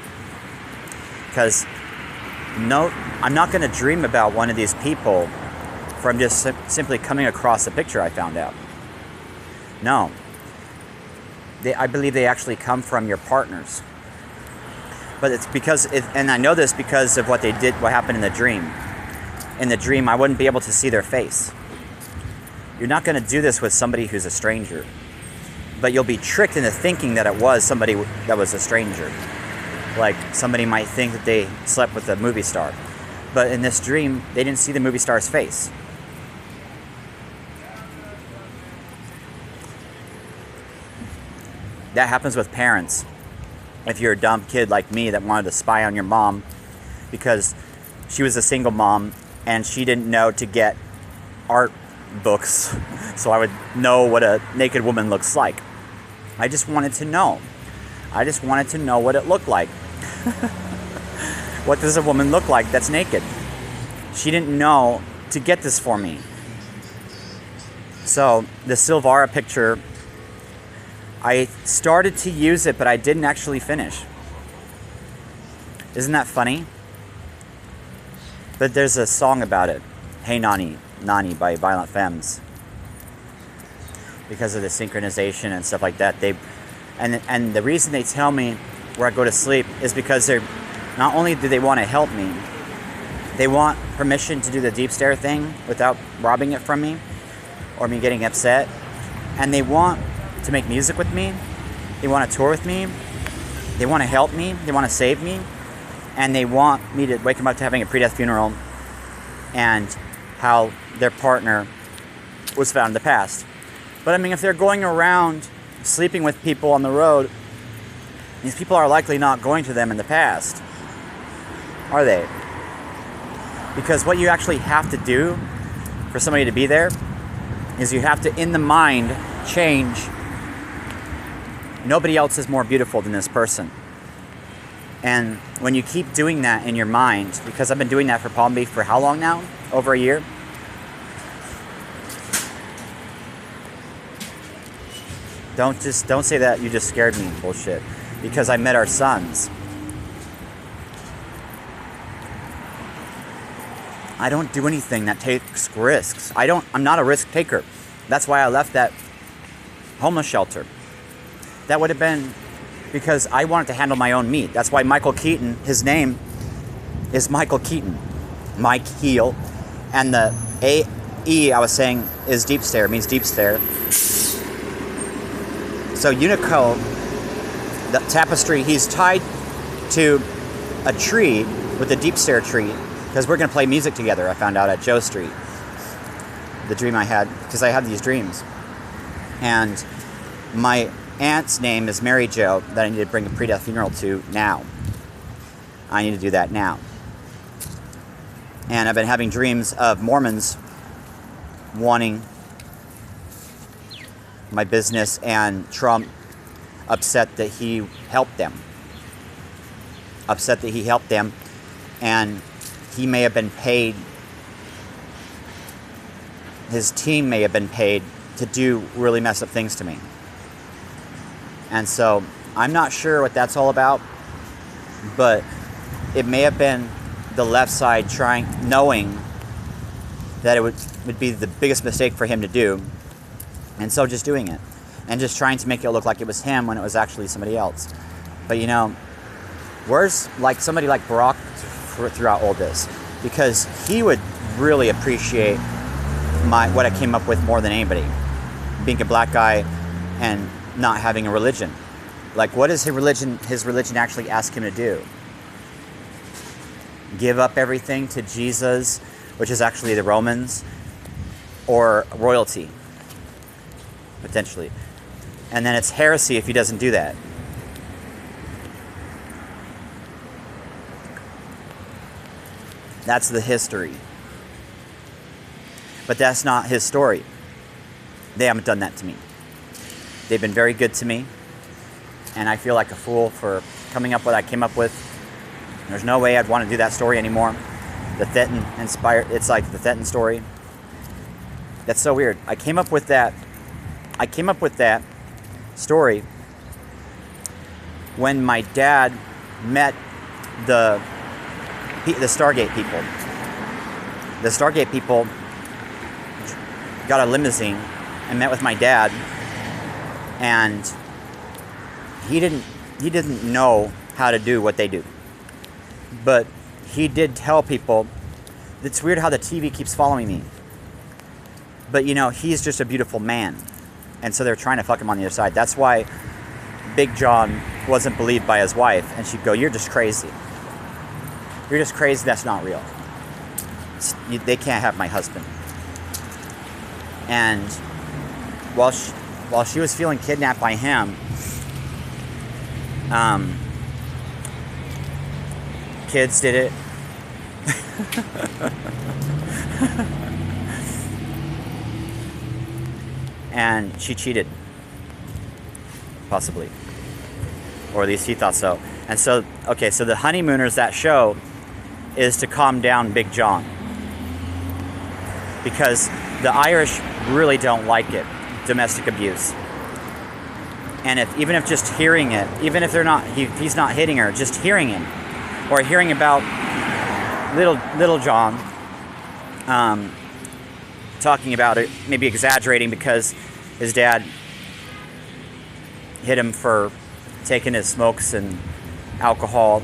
Because no, I'm not going to dream about one of these people from just simply coming across a picture I found out. No. I believe they actually come from your partners. But it's because, and I know this because of what happened in the dream. in the dream, I wouldn't be able to see their face. You're not going to do this with somebody who's a stranger, but you'll be tricked into thinking that it was somebody that was a stranger. Like somebody might think that they slept with a movie star, but in this dream, they didn't see the movie star's face. That happens with parents. If you're a dumb kid like me that wanted to spy on your mom because she was a single mom and she didn't know to get art books so I would know what a naked woman looks like. I just wanted to know. I just wanted to know what it looked like. What does a woman look like that's naked? She didn't know to get this for me. So the Silvara picture, I started to use it, but I didn't actually finish. Isn't that funny? But there's a song about it. Hey Nani, Nani by Violent Femmes. Because of the synchronization and stuff like that. And the reason they tell me where I go to sleep is because they're not only do they want to help me, they want permission to do the deep stare thing without robbing it from me or me getting upset. And they want to make music with me. They want to tour with me. They want to help me. They want to save me. And they want me to wake them up to having a pre-death funeral and how their partner was found in the past. But I mean, if they're going around sleeping with people on the road, these people are likely not going to them in the past, are they? Because what you actually have to do for somebody to be there is you have to, in the mind, change. Nobody else is more beautiful than this person. And when you keep doing that in your mind, because I've been doing that for Palm Beach for how long now? Over a year? Don't say that you just scared me bullshit. Because I met our sons. I don't do anything that takes risks. I'm not a risk taker. That's why I left that homeless shelter. That would have been because I wanted to handle my own meat. That's why Michael Keaton, his name is Michael Keaton. Mike Heel. And the A-E I was saying is deep stare, means deep stare. So Unico, the tapestry, he's tied to a tree with a deep stare tree because we're going to play music together, I found out at Joe Street. The dream I had, because I had these dreams. And my aunt's name is Mary Jo that I need to bring a pre-death funeral to now. I need to do that now. And I've been having dreams of Mormons wanting my business and Trump upset that he helped them. Upset that he helped them, and he may have been paid, his team may have been paid to do really messed up things to me. And so I'm not sure what that's all about, but it may have been the left side knowing that it would be the biggest mistake for him to do, and so just doing it. And just trying to make it look like it was him when it was actually somebody else. But you know, where's like somebody like Barack throughout all this? Because he would really appreciate what I came up with more than anybody. Being a black guy and not having a religion. Like, what does his religion actually ask him to do? Give up everything to Jesus, which is actually the Romans, or royalty, potentially. And then it's heresy if he doesn't do that. That's the history. But that's not his story. They haven't done that to me. They've been very good to me. And I feel like a fool for coming up with what I came up with. There's no way I'd want to do that story anymore. The Thetan inspired, it's like the Thetan story. That's so weird. I came up with that story when my dad met the Stargate people. The Stargate people got a limousine and met with my dad, and he didn't know how to do what they do, but he did tell people it's weird how the TV keeps following me. But, you know, he's just a beautiful man. And so they're trying to fuck him on the other side. That's why Big John wasn't believed by his wife. And she'd go, you're just crazy. You're just crazy. That's not real. They can't have my husband. And while she was feeling kidnapped by him, kids did it. And she cheated. Possibly. Or at least he thought so. And so, okay, so the Honeymooners, that show, is to calm down Big John. Because the Irish really don't like it, domestic abuse. And even if just hearing it, even if he's not hitting her, just hearing it, or hearing about little John talking about it, maybe exaggerating because his dad hit him for taking his smokes and alcohol,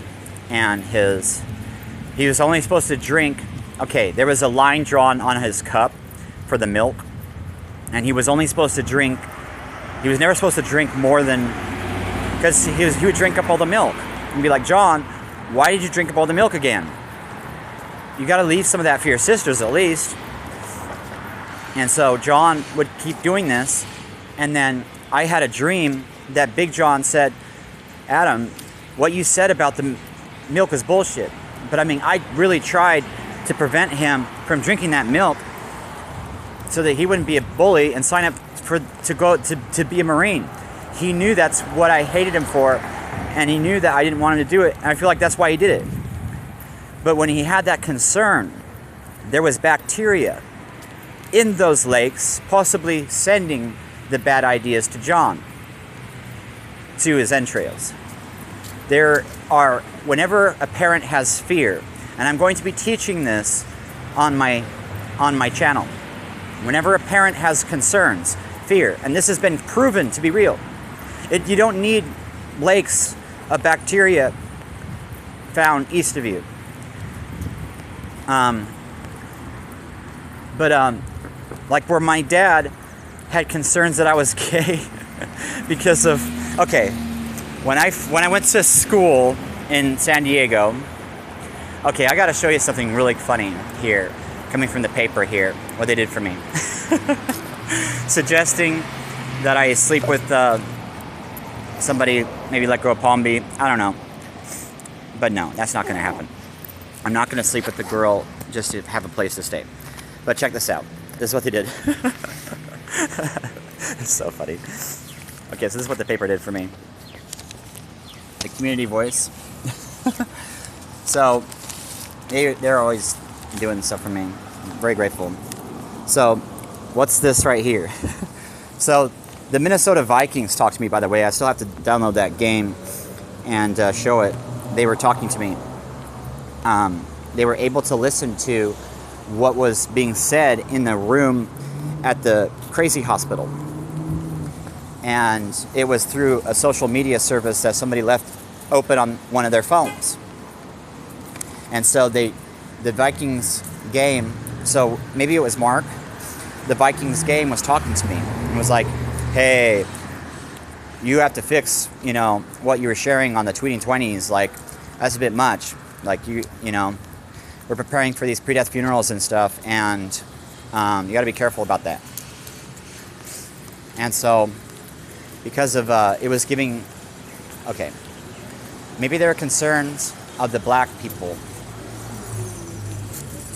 and he was only supposed to drink. Okay, there was a line drawn on his cup for the milk, and he was only supposed to drink. He was never supposed to drink more than, because he would drink up all the milk and be like, John, why did you drink up all the milk again? You got to leave some of that for your sisters at least. And so John would keep doing this, and then I had a dream that Big John said, Adam, what you said about the milk is bullshit. But I mean, I really tried to prevent him from drinking that milk so that he wouldn't be a bully and sign up to be a Marine. He knew that's what I hated him for, and he knew that I didn't want him to do it, and I feel like that's why he did it. But when he had that concern, there was bacteria in those lakes, possibly sending the bad ideas to John, to his entrails. Whenever a parent has fear, and I'm going to be teaching this on my channel, whenever a parent has concerns, fear, and this has been proven to be real, you don't need lakes of bacteria found east of you. Like where my dad had concerns that I was gay because of, okay, when I went to school in San Diego, okay, I got to show you something really funny here, coming from the paper here, what they did for me. Suggesting that I sleep with somebody, maybe let go of Palm Beach, I don't know. But no, that's not going to happen. I'm not going to sleep with the girl just to have a place to stay. But check this out. This is what they did. It's so funny. Okay, so this is what the paper did for me. The Community Voice. So, they're always doing stuff for me. I'm very grateful. So, what's this right here? So, the Minnesota Vikings talked to me, by the way. I still have to download that game and show it. They were talking to me. They were able to listen to what was being said in the room at the crazy hospital. And it was through a social media service that somebody left open on one of their phones. And so the Vikings game, so maybe it was Mark, the Vikings game was talking to me and was like, hey, you have to fix, what you were sharing on the Tweeting 20s. Like, that's a bit much. Like, we're preparing for these pre-death funerals and stuff, and you got to be careful about that. And so, because of, it was giving, okay, maybe there are concerns of the black people,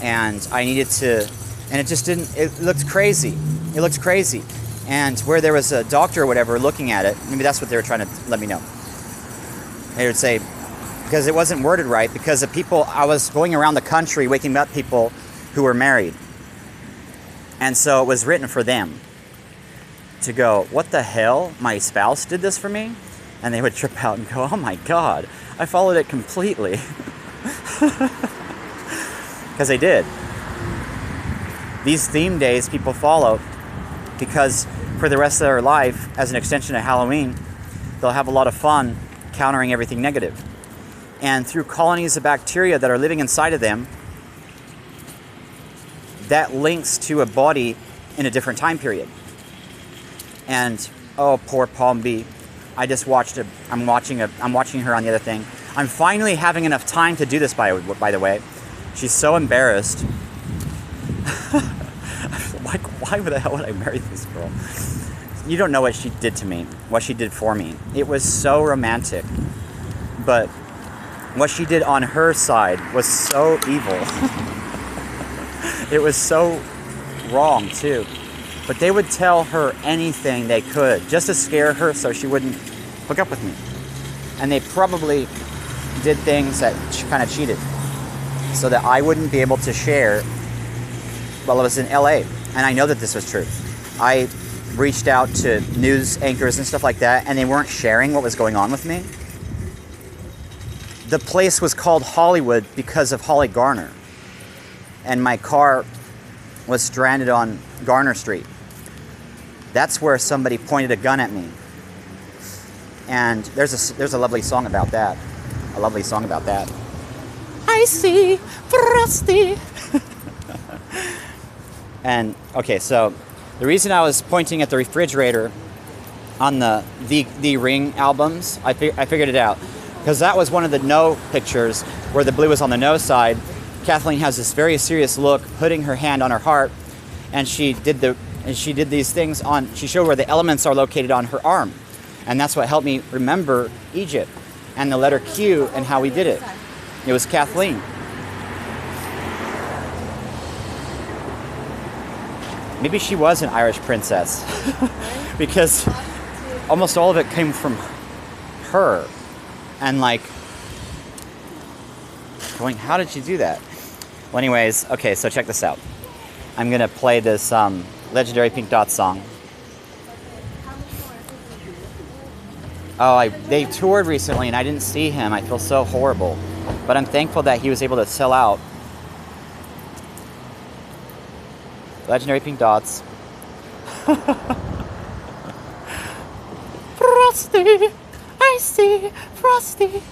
and I needed to, and it just didn't, it looked crazy. It looked crazy. And where there was a doctor or whatever looking at it, maybe that's what they were trying to let me know. They would say, because it wasn't worded right, because the people, I was going around the country waking up people who were married. And so it was written for them to go, what the hell? My spouse did this for me? And they would trip out and go, oh my God, I followed it completely. Because they did. These theme days people follow because for the rest of their life, as an extension of Halloween, they'll have a lot of fun countering everything negative. And through colonies of bacteria that are living inside of them, that links to a body in a different time period. And oh, poor Palm B. I just watched I'm watching her on the other thing. I'm finally having enough time to do this, by the way. She's so embarrassed. Like, why the hell would I marry this girl? You don't know what she did to me, what she did for me. It was so romantic. But what she did on her side was so evil. It was so wrong, too. But they would tell her anything they could just to scare her so she wouldn't hook up with me. And they probably did things that kind of cheated so that I wouldn't be able to share while I was in LA. And I know that this was true. I reached out to news anchors and stuff like that, and they weren't sharing what was going on with me. The place was called Hollywood because of Holly Garner. And my car was stranded on Garner Street. That's where somebody pointed a gun at me. And there's a lovely song about that. A lovely song about that. I see Frosty. And okay, so the reason I was pointing at the refrigerator on the Ring albums, I figured it out. Because that was one of the no pictures where the blue was on the no side. Kathleen has this very serious look, putting her hand on her heart, and she did these things on. She showed where the elements are located on her arm, and that's what helped me remember Egypt and the letter Q and how we did it. It was Kathleen. Maybe she was an Irish princess, because almost all of it came from her. And like, going, how did she do that? Well, anyways, okay, so check this out. I'm gonna play this legendary Pink Dot song. Oh, they toured recently and I didn't see him. I feel so horrible. But I'm thankful that he was able to sell out. Legendary Pink Dots. Frosty, I see Frosty.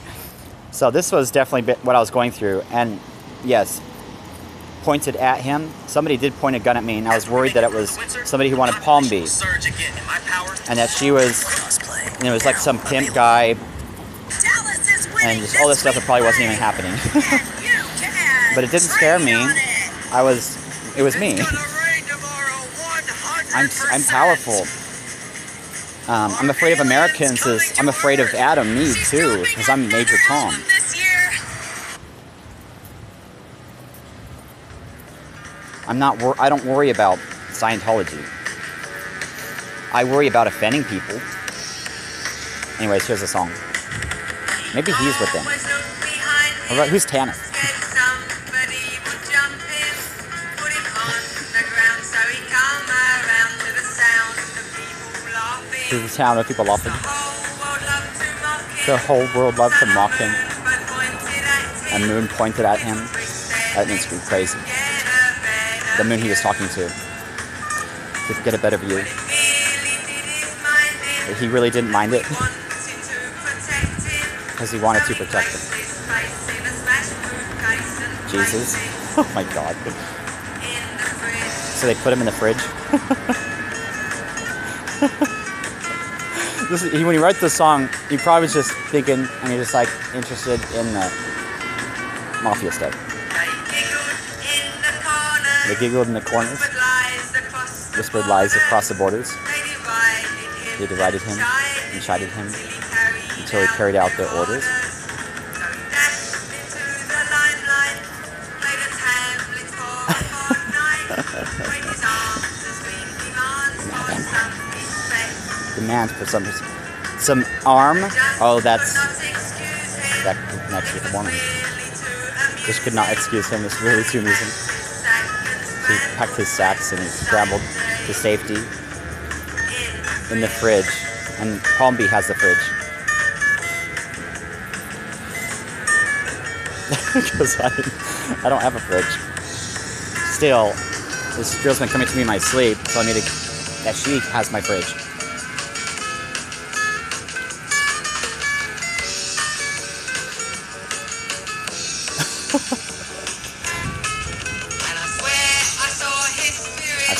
So this was definitely what I was going through. And yes, pointed at him. Somebody did point a gun at me, and I was worried that it was somebody who wanted Palm B. And that she was, it was like some pimp guy. And just all this stuff that probably wasn't even happening. But it didn't scare me. It was me. I'm powerful. I'm afraid of Americans I'm afraid of Adam, me too, because I'm Major Tom. I don't worry about Scientology. I worry about offending people. Anyways, here's the song. Maybe he's with them. All right, who's Tanner? To the sound of people laughing. The whole world loved to mock him. A moon pointed at him. That makes me crazy. The moon he was talking to get a better view. But he really didn't mind it because he wanted to protect him. Jesus. Oh my God. So they put him in the fridge. When he wrote the song, he probably was just thinking, and he was just like interested in the mafia stuff. They giggled in the corners, whispered lies across the borders. They derided him and chided him until he carried out their orders. Demand for some arm. Oh, that connects with the woman. This could not excuse him. It's really too amusing. He packed his sacks and he scrambled to safety in the fridge. And Palm B has the fridge. Because I don't have a fridge. Still, this girl's been coming to me in my sleep, telling me that she has my fridge.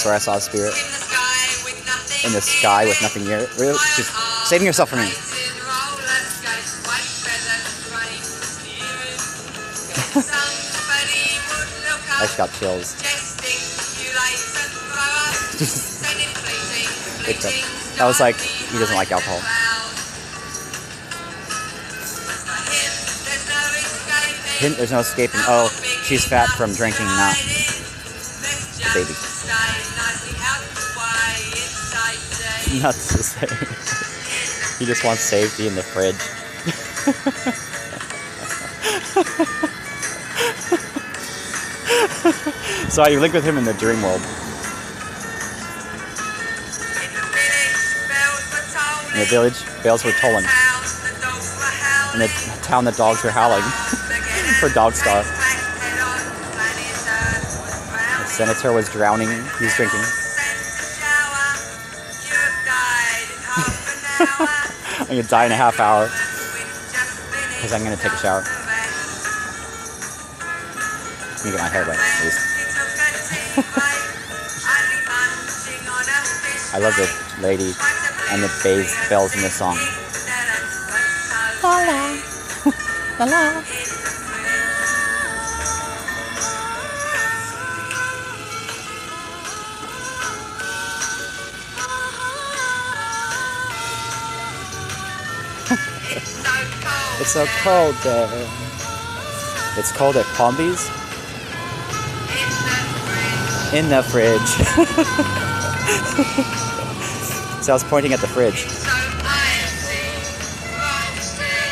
where I saw a spirit. In the sky with nothing near it. Really? She's saving herself from me. I just got chills. That was like, he doesn't like alcohol. Hint, there's no escaping. Oh, she's fat from drinking, not the baby. Nuts to say. He just wants safety in the fridge. So I linked with him in the dream world. In the village, bells were tolling. In the town, the dogs were howling for Dog Star. The senator was drowning. He was drinking. I'm gonna die in a half hour because I'm gonna take a shower. Let me get my hair wet, at least. I love the lady and the bells in this song. La la, la la. It's so cold there. It's cold at Palmby's. In the fridge. So I was pointing at the fridge.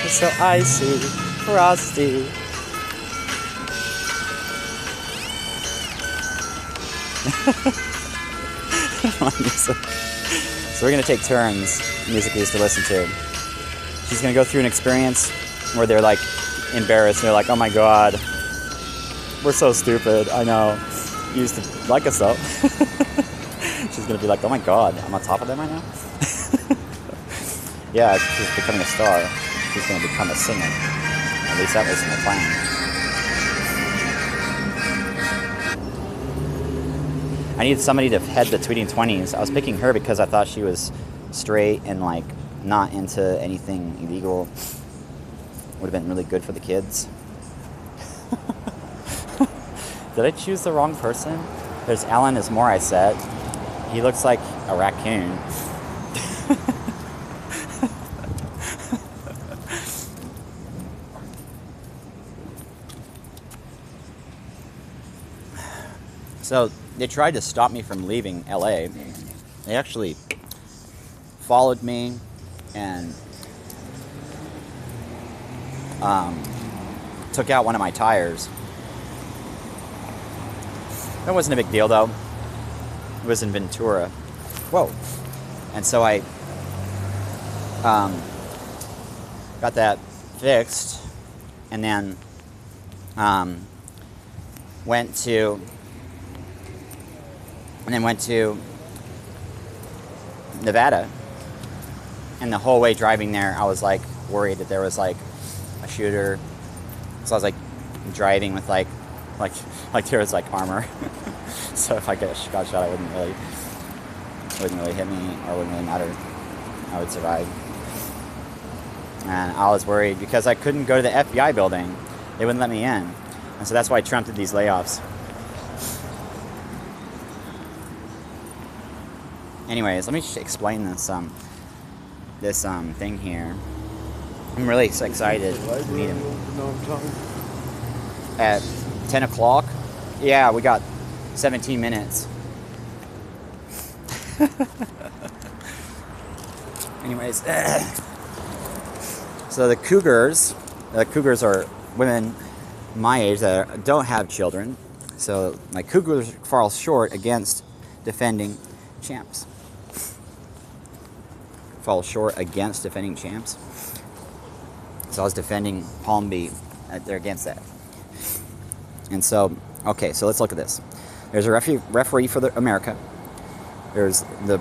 It's so icy, frosty. So we're gonna take turns, music we used to listen to. She's gonna go through an experience where they're like embarrassed and they're like, oh my god, we're so stupid, I know. You used to like us though. She's gonna be like, oh my god, I'm on top of them right now? Yeah, she's becoming a star. She's gonna become a singer. At least that was my plan. I needed somebody to head the Tweeting 20s. I was picking her because I thought she was straight and like not into anything illegal. Would have been really good for the kids. Did I choose the wrong person? There's Alan Ismore, I said. He looks like a raccoon. So they tried to stop me from leaving LA. They actually followed me and took out one of my tires. That wasn't a big deal though. It was in Ventura. Whoa. And so I got that fixed and then went to Nevada. And the whole way driving there, I was like worried that there was like a shooter. So I was like driving with like there was like armor. So if I got shot, it wouldn't really hit me or wouldn't really matter. I would survive. And I was worried because I couldn't go to the FBI building. They wouldn't let me in. And so that's why Trump did these layoffs. Anyways, let me just explain this thing here. I'm really excited to meet him. At 10 o'clock? Yeah, we got 17 minutes. Anyways, so the Cougars are women my age that don't have children. So my Cougars fall short against defending champs. Fall short against defending champs. So I was defending Palmby. They're against that. And so, okay, so let's look at this. There's a referee for America. There's the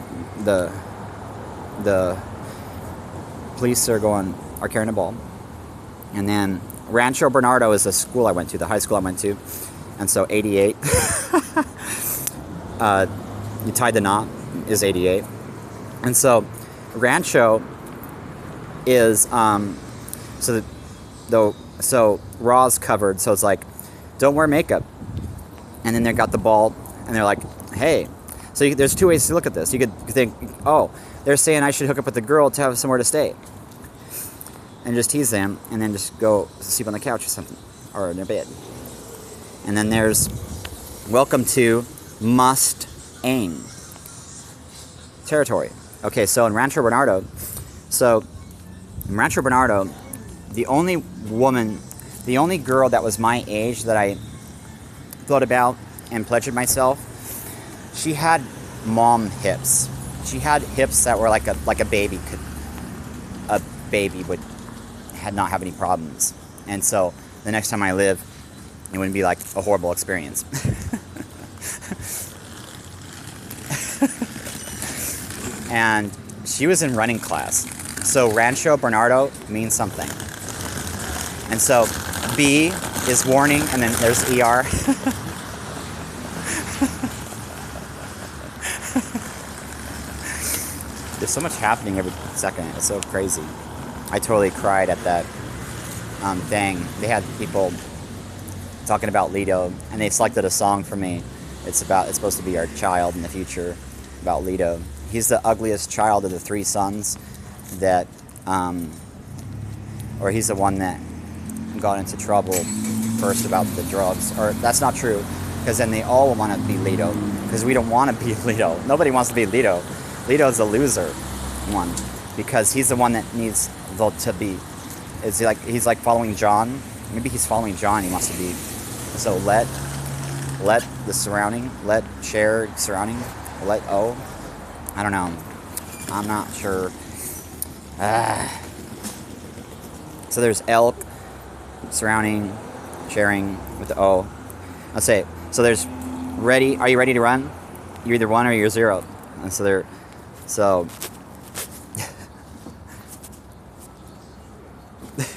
police are carrying a ball. And then Rancho Bernardo is the school I went to, the high school I went to. And so 88. you tie the knot is 88. And so Rancho is so Raw's covered, so it's like, don't wear makeup. And then they got the ball, and they're like, hey. So there's two ways to look at this. You could think, oh, they're saying I should hook up with the girl to have somewhere to stay, and just tease them, and then just go sleep on the couch or something, or in their bed. And then there's welcome to must aim territory. Okay, so in Rancho Bernardo, the only girl that was my age that I thought about and pleasured myself, she had mom hips. She had hips that were like a baby would not have any problems. And so the next time I live, it wouldn't be like a horrible experience. And she was in running class. So Rancho Bernardo means something. And so B is warning, and then there's ER. There's so much happening every second. It's so crazy. I totally cried at that thing. They had people talking about Lido, and they selected a song for me. It's supposed to be our child in the future, about Lido. He's the ugliest child of the three sons that, or he's the one that got into trouble first about the drugs. Or that's not true, because then they all want to be Lido, because we don't want to be Lido. Nobody wants to be Lido. Lido's a loser one, because he's the one that needs to be. He's like following John. Maybe he's following John. He wants to be. So let the surrounding, let share surrounding, let O. I don't know. I'm not sure. So there's elk, surrounding, sharing with the O. Let's say, so there's ready. Are you ready to run? You're either 1 or you're 0. And so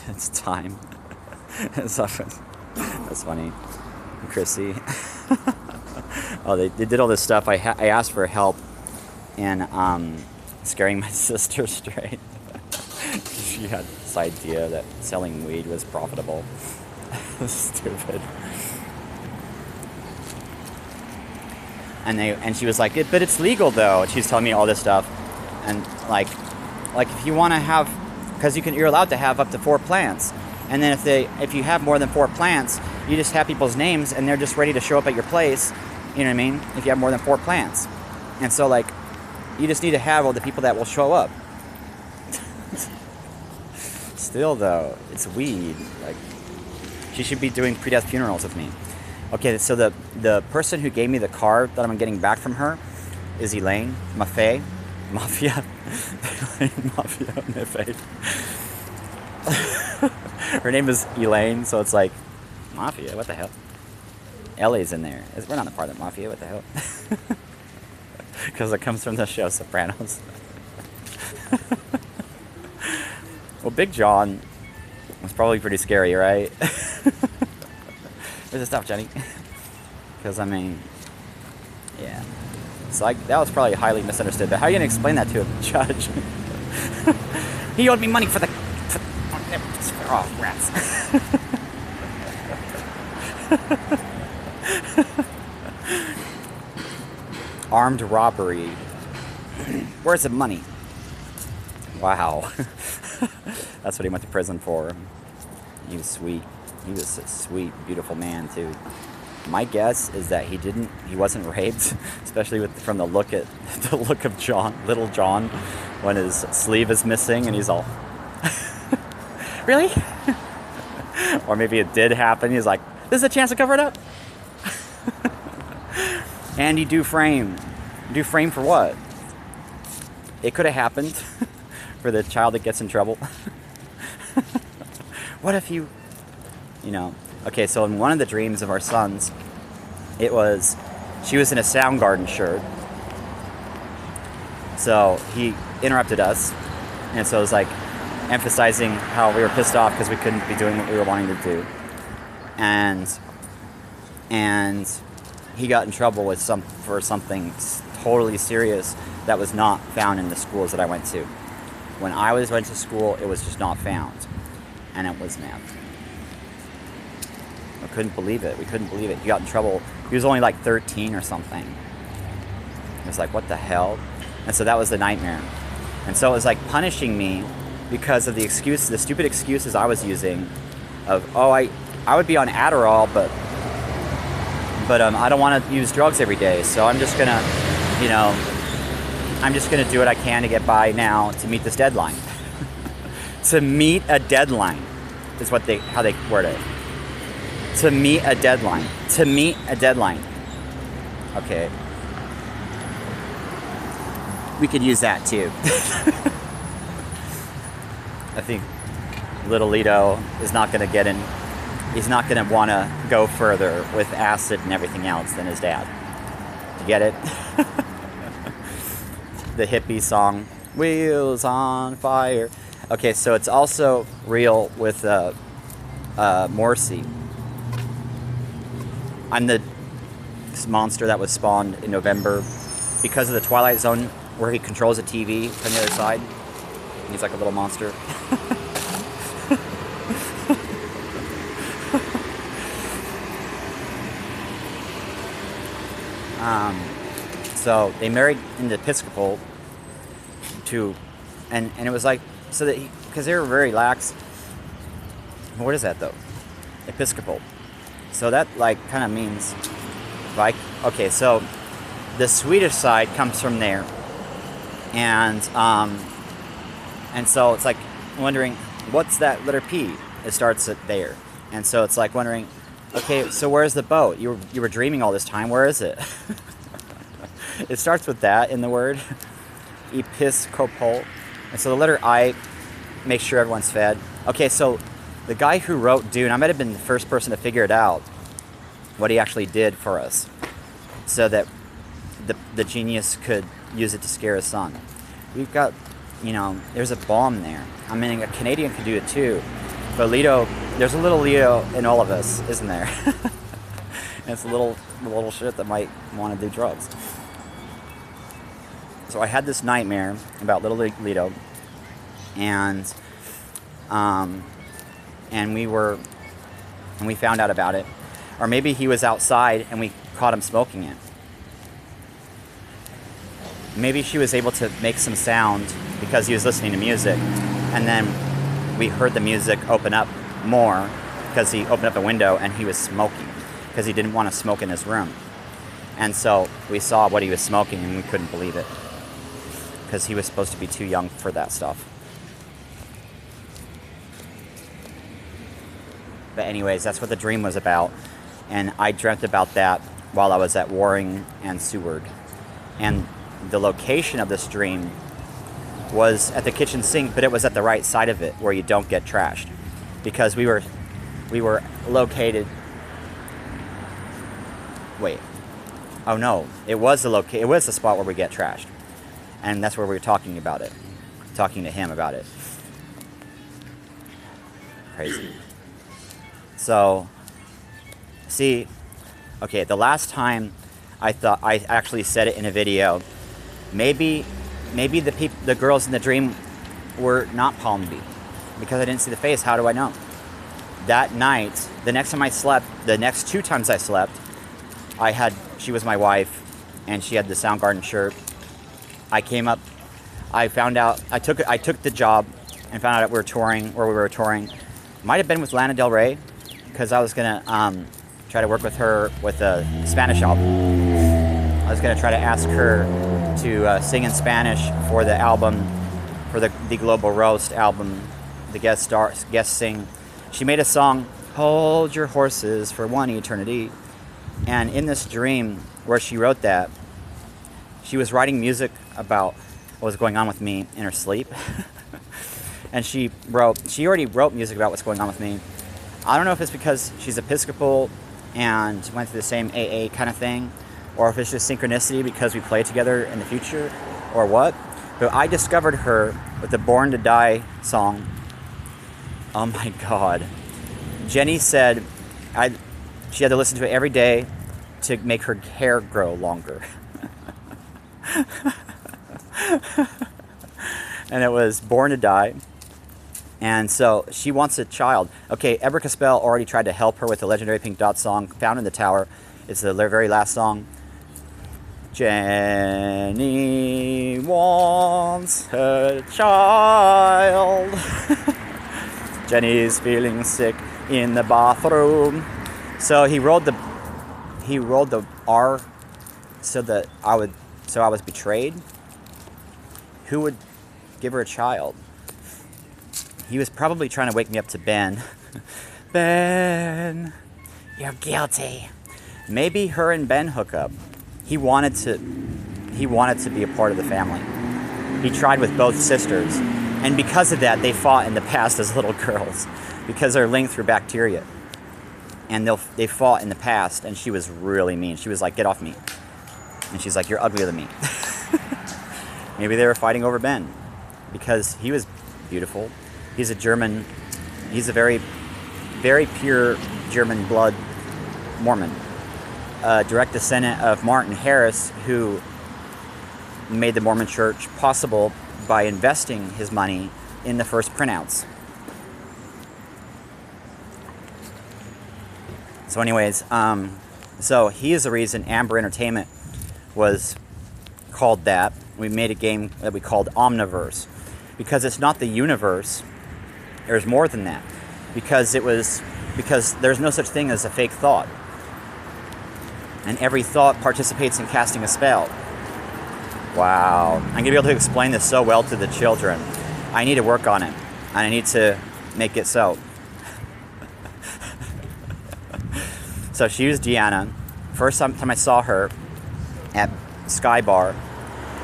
it's time. That's funny. Chrissy. Oh, they did all this stuff. I asked for help in scaring my sister straight. She had this idea that selling weed was profitable. Stupid. And she was like, but it's legal though. And she's telling me all this stuff, and like if you want to have, because you're allowed to have up to 4 plants, and then if you have more than 4 plants, you just have people's names and they're just ready to show up at your place. You know what I mean? If you have more than 4 plants, and so like, you just need to have all the people that will show up. Still though, it's weed. Like, she should be doing pre-death funerals with me. Okay, so the person who gave me the card that I'm getting back from her is Elaine Maffei. Mafia. Elaine Mafia Maffei. Her name is Elaine, so it's like, Mafia, what the hell? Ellie's in there. We're not a part of the Mafia, what the hell? Because it comes from the show Sopranos. Well, Big John was probably pretty scary, right? Where's the stuff, Jenny? Because, I mean, yeah. So that was probably highly misunderstood. But how are you going to explain that to a judge? He owed me money for the... Oh, rats. Armed robbery. Where's the money? Wow. That's what he went to prison for. He was sweet. He was a sweet, beautiful man too. My guess is that he wasn't raped, especially from the look of John, little John, when his sleeve is missing and he's all, really? Or maybe it did happen. He's like, this is a chance to cover it up. Andy Dufresne. Dufresne for what? It could have happened for the child that gets in trouble. What if you know? Okay, so in one of the dreams of our sons, she was in a Soundgarden shirt. So he interrupted us, and so it was like emphasizing how we were pissed off because we couldn't be doing what we were wanting to do. And he got in trouble for something totally serious that was not found in the schools that I went to. When I went to school, it was just not found. And it was meth. I couldn't believe it. We couldn't believe it. He got in trouble. He was only like 13 or something. It was like, what the hell? And so that was the nightmare. And so it was like punishing me because of the stupid excuses I was using of, oh, I would be on Adderall, but I don't want to use drugs every day. So I'm just going to, I'm just going to do what I can to get by now to meet this deadline. To meet a deadline is how they word it. To meet a deadline. To meet a deadline. Okay. We could use that too. I think little Lito is not going to get in. He's not going to want to go further with acid and everything else than his dad. You get it? The hippie song, Wheels on Fire. Okay, so it's also real with Morrissey. I'm the monster that was spawned in November because of the Twilight Zone where he controls a TV from the other side. He's like a little monster. So they married in the Episcopal and it was like, so that because they were very lax. What is that though? Episcopal. So that like kind of means like, okay, so the Swedish side comes from there. And so it's like wondering, what's that letter P? It starts at there. And so it's like wondering, okay, so where's the boat? You were dreaming all this time. Where is it? It starts with that in the word. Episcopal. And so the letter I makes sure everyone's fed. Okay, so the guy who wrote Dune, I might have been the first person to figure it out, what he actually did for us, so that the genius could use it to scare his son. We've got, there's a bomb there. I mean, a Canadian could do it too. But Lito, there's a little Lito in all of us, isn't there? And it's a little shit that might want to do drugs. So I had this nightmare about little Lito, and we found out about it. Or maybe he was outside and we caught him smoking it. Maybe she was able to make some sound because he was listening to music, and then we heard the music open up more because he opened up a window and he was smoking because he didn't want to smoke in his room. And so we saw what he was smoking and we couldn't believe it because he was supposed to be too young for that stuff. But anyways, that's what the dream was about. And I dreamt about that while I was at Waring and Seward. And the location of this dream was at the kitchen sink, but it was at the right side of it where you don't get trashed. Because we were located... Wait. Oh no, it was the spot where we get trashed. And that's where we were talking about it. Talking to him about it. Crazy. So, see, okay, the last time I thought I actually said it in a video, maybe the girls in the dream were not Palmby because I didn't see the face. How do I know? That night, the next time I slept, the next 2 times I slept, she was my wife and she had the Soundgarden shirt. I came up, I found out, I took the job and found out that we were touring. Might have been with Lana Del Rey, because I was going to try to work with her with a Spanish album. I was going to try to ask her to sing in Spanish for the album, for the Global Roast album, the guest sing. She made a song, Hold Your Horses for One Eternity. And in this dream where she wrote that, she was writing music about what was going on with me in her sleep. And she already wrote music about what's going on with me. I don't know if it's because she's Episcopal and went through the same AA kind of thing, or if it's just synchronicity because we play together in the future, or what. But I discovered her with the Born to Die song. Oh my God. Jenny said she had to listen to it every day to make her hair grow longer. And it was Born to Die. And so she wants a child. Okay, Eber Caspell already tried to help her with the legendary Pink Dot song, Found in the Tower. It's the very last song. Jenny wants her child. Jenny's feeling sick in the bathroom. So he rolled the R so that I was betrayed. Who would give her a child? He was probably trying to wake me up to Ben. Ben, you're guilty. Maybe her and Ben hook up. He wanted to be a part of the family. He tried with both sisters. And because of that, they fought in the past as little girls. Because they're linked through bacteria. And they fought in the past, and she was really mean. She was like, get off me. And she's like, you're uglier than me. Maybe they were fighting over Ben. Because he was beautiful. He's a very, very pure German blood Mormon. Direct descendant of Martin Harris, who made the Mormon Church possible by investing his money in the first printouts. So anyways, so he is the reason Amber Entertainment was called that. We made a game that we called Omniverse. Because it's not the universe, there's more than that. Because there's no such thing as a fake thought. And every thought participates in casting a spell. Wow. I'm going to be able to explain this so well to the children. I need to work on it. And I need to make it so. So she was Deanna. First time I saw her at Sky Bar.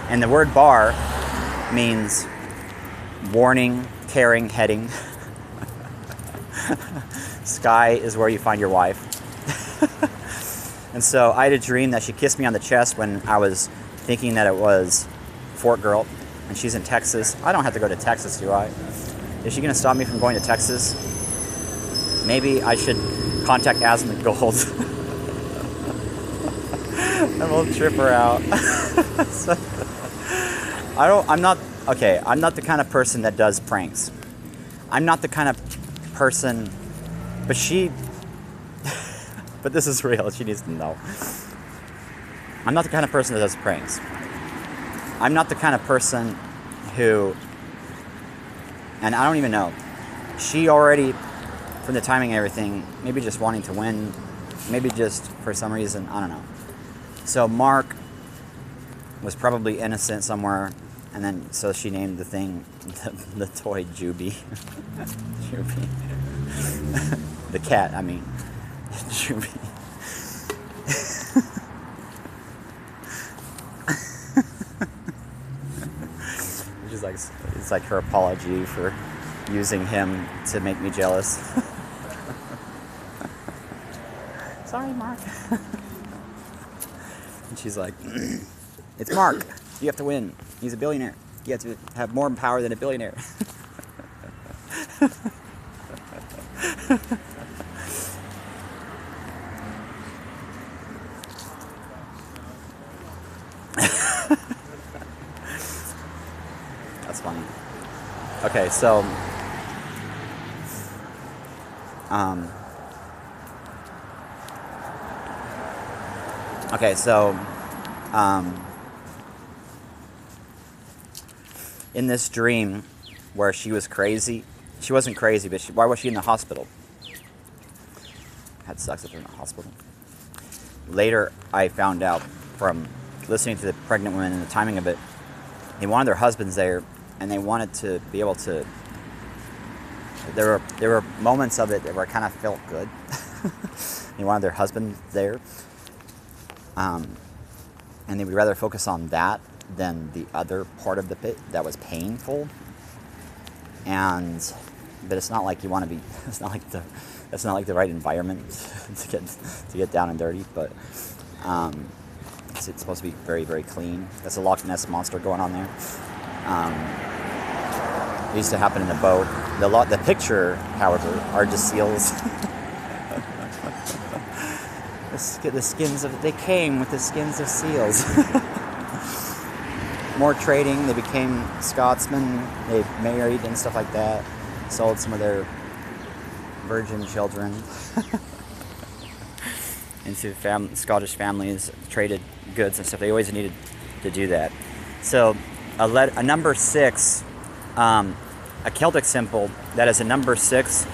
And the word bar means warning, caring, heading. Sky is where you find your wife. And so I had a dream that she kissed me on the chest when I was thinking that it was Fort Girl, and she's in Texas. I don't have to go to Texas, do I? Is she going to stop me from going to Texas? Maybe I should contact Asmund Gold. And we'll trip her out. So, I'm not the kind of person that does pranks. I'm not the kind of person, but this is real, she needs to know. I'm not the kind of person that does pranks. I'm not the kind of person who, and I don't even know, she already, from the timing and everything, maybe just wanting to win, maybe just for some reason, I don't know. So Mark was probably innocent somewhere, and then so she named the thing, the toy Juby. Juby. The cat, I mean. Juby. It's like her apology for using him to make me jealous. Sorry, Mark. And she's like, it's Mark. You have to win. He's a billionaire. You have to have more power than a billionaire. That's funny. Okay, so in this dream where she was crazy, she wasn't crazy, but why was she in the hospital? Had sex with her in the hospital. Later, I found out from listening to the pregnant women and the timing of it, they wanted their husbands there, and they wanted to be able to. There were moments of it that were kind of felt good. They wanted their husband there, and they would rather focus on that than the other part of the pit that was painful. But it's not like you want to be. It's not like the right environment to get down and dirty. But it's supposed to be very, very clean. There's a Loch Ness monster going on there. It used to happen in the boat. The picture, however, are just seals. They came with the skins of seals. more trading. They became Scotsmen. They married and stuff like that. Sold some of their virgin children into Scottish families. Traded goods and stuff. They always needed to do that. So a number 6, a Celtic symbol that is a number 6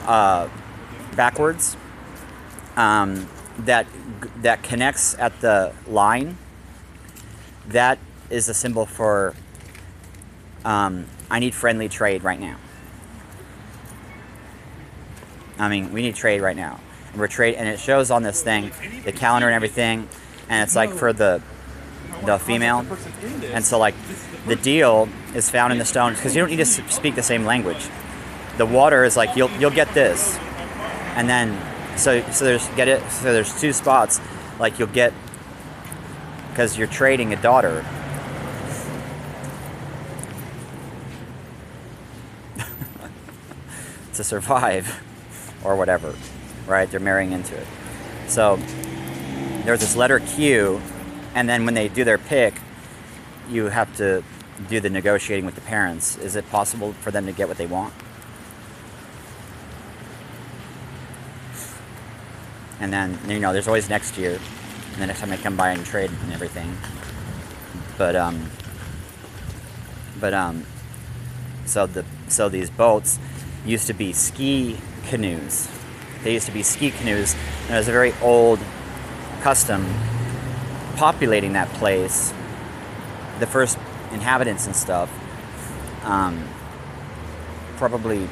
backwards, that connects at the line. That is a symbol for I need friendly trade right now. I mean, we need trade right now. And we're trade, and it shows on this thing the calendar and everything, and it's like for the female, and so like the deal is found in the stones because you don't need to speak the same language. The water is like you'll get this, and then so there's 2 spots like you'll get because you're trading a daughter. To survive or whatever, right? They're marrying into it. So there's this letter Q, and then when they do their pick, you have to do the negotiating with the parents. Is it possible for them to get what they want? And then, there's always next year, and the next time they come by and trade and everything. So these boats used to be ski canoes. They used to be ski canoes, and it was a very old custom populating that place. The first inhabitants and stuff, probably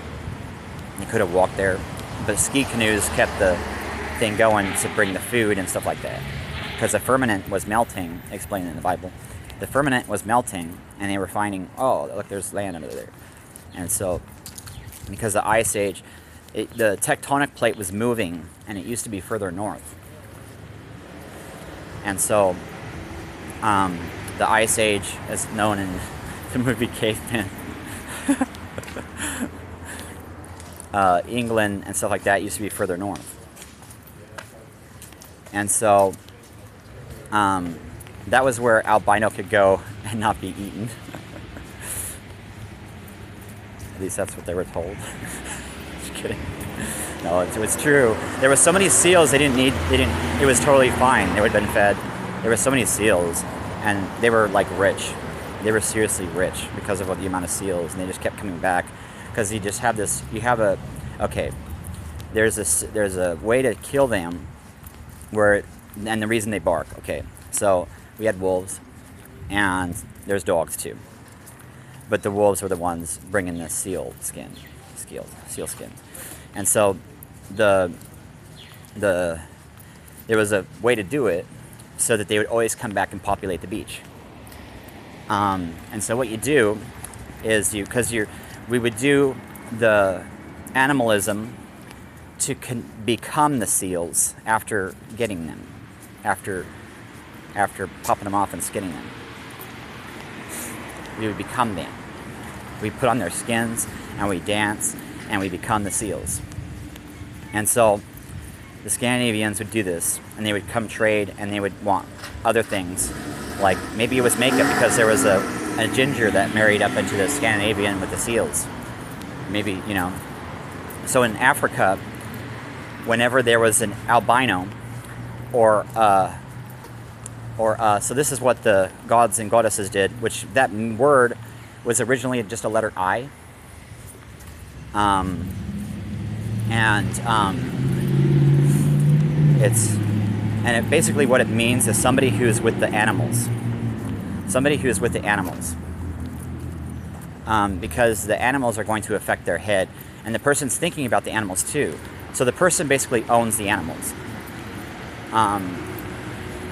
they could have walked there, but ski canoes kept the thing going to bring the food and stuff like that. Because the firmament was melting, explained in the Bible. The firmament was melting, and they were finding, oh, look, there's land under there. And so, because the Ice Age, the tectonic plate was moving, and it used to be further north. And so, the Ice Age, as known in the movie Caveman, England and stuff like that used to be further north. And so, that was where albino could go and not be eaten. At least that's what they were told. Just kidding. No, it's true. There were so many seals it was totally fine. They would have been fed. There were so many seals, and they were like rich. They were seriously rich because of the amount of seals, and they just kept coming back. Because you just have this, there's a way to kill them and the reason they bark. Okay, so we had wolves, and there's dogs too. But the wolves were the ones bringing the seal skin. And so there was a way to do it so that they would always come back and populate the beach. And so what you do is we would do the animalism to become the seals after getting them, after popping them off and skinning them. We would become them. We put on their skins and we dance and we become the seals. And so the Scandinavians would do this, and they would come trade, and they would want other things, like maybe it was makeup because there was a ginger that married up into the Scandinavian with the seals. Maybe, So in Africa, whenever there was an albino, so this is what the gods and goddesses did, which that word was originally just a letter I. Basically what it means is somebody who's with the animals. Somebody who is with the animals. Because the animals are going to affect their head, and the person's thinking about the animals too. So the person basically owns the animals.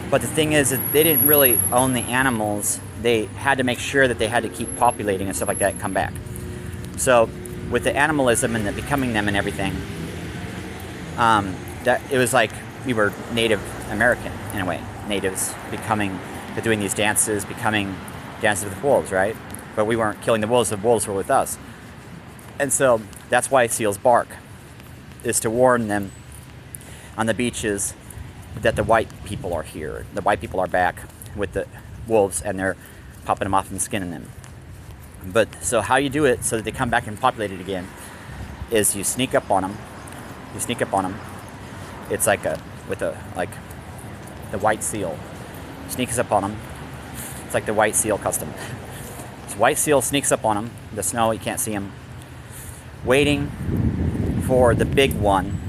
But the thing is that they didn't really own the animals. They had to make sure that they had to keep populating and stuff like that and come back. So with the animalism and the becoming them and everything, that it was like we were Native American in a way. Natives doing these dances, becoming dances with wolves, right? But we weren't killing the wolves were with us. And so that's why seals bark, is to warn them on the beaches that the white people are here. The white people are back with the wolves, and they're popping them off and skinning them. But so how you do it so that they come back and populate it again is you sneak up on them. You sneak up on them. It's like the white seal. Sneaks up on them. It's like the white seal custom. So white seal sneaks up on them. The snow, you can't see them. Waiting for the big one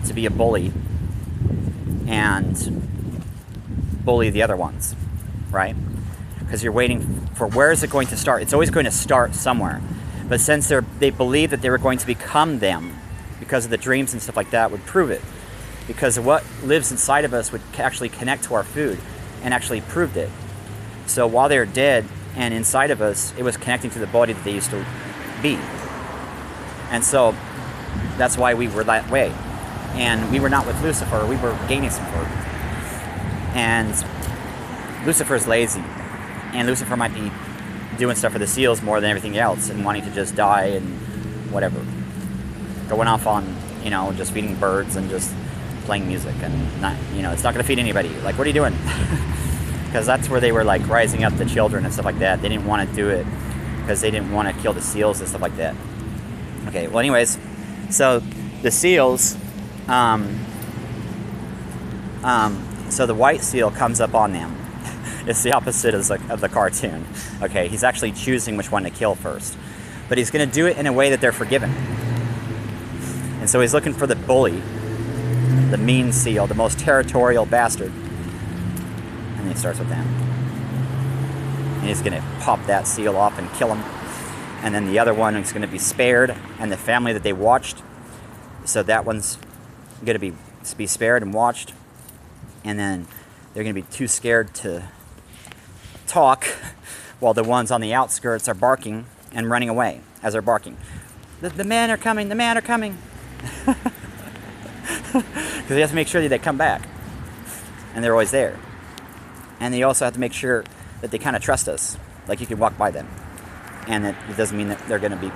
to be a bully and bully the other ones, right? Because you're waiting for where is it going to start. It's always going to start somewhere. But since they believe that they were going to become them because of the dreams and stuff like that would prove it. Because what lives inside of us would actually connect to our food and actually proved it. So while they were dead and inside of us, it was connecting to the body that they used to be. And so that's why we were that way. And we were not with Lucifer, we were gaining some fruit. And Lucifer's lazy. And Lucifer might be doing stuff for the seals more than everything else and wanting to just die and whatever. Going off on, just feeding birds and just playing music and not, it's not going to feed anybody. Like, what are you doing? Because that's where they were like rising up the children and stuff like that. They didn't want to do it because they didn't want to kill the seals and stuff like that. Okay, well anyways, so the seals, so the white seal comes up on them. It's the opposite of the cartoon. Okay, he's actually choosing which one to kill first. But he's going to do it in a way that they're forgiven. And so he's looking for the bully, the mean seal, the most territorial bastard. And he starts with them. And he's going to pop that seal off and kill him. And then the other one is going to be spared, and the family that they watched. So that one's going to be spared and watched. And then they're going to be too scared to talk while the ones on the outskirts are barking and running away as they're barking. The men are coming, the men are coming. Because they have to make sure that they come back. And they're always there. And they also have to make sure that they kind of trust us. Like you can walk by them. And it doesn't mean that they're going to be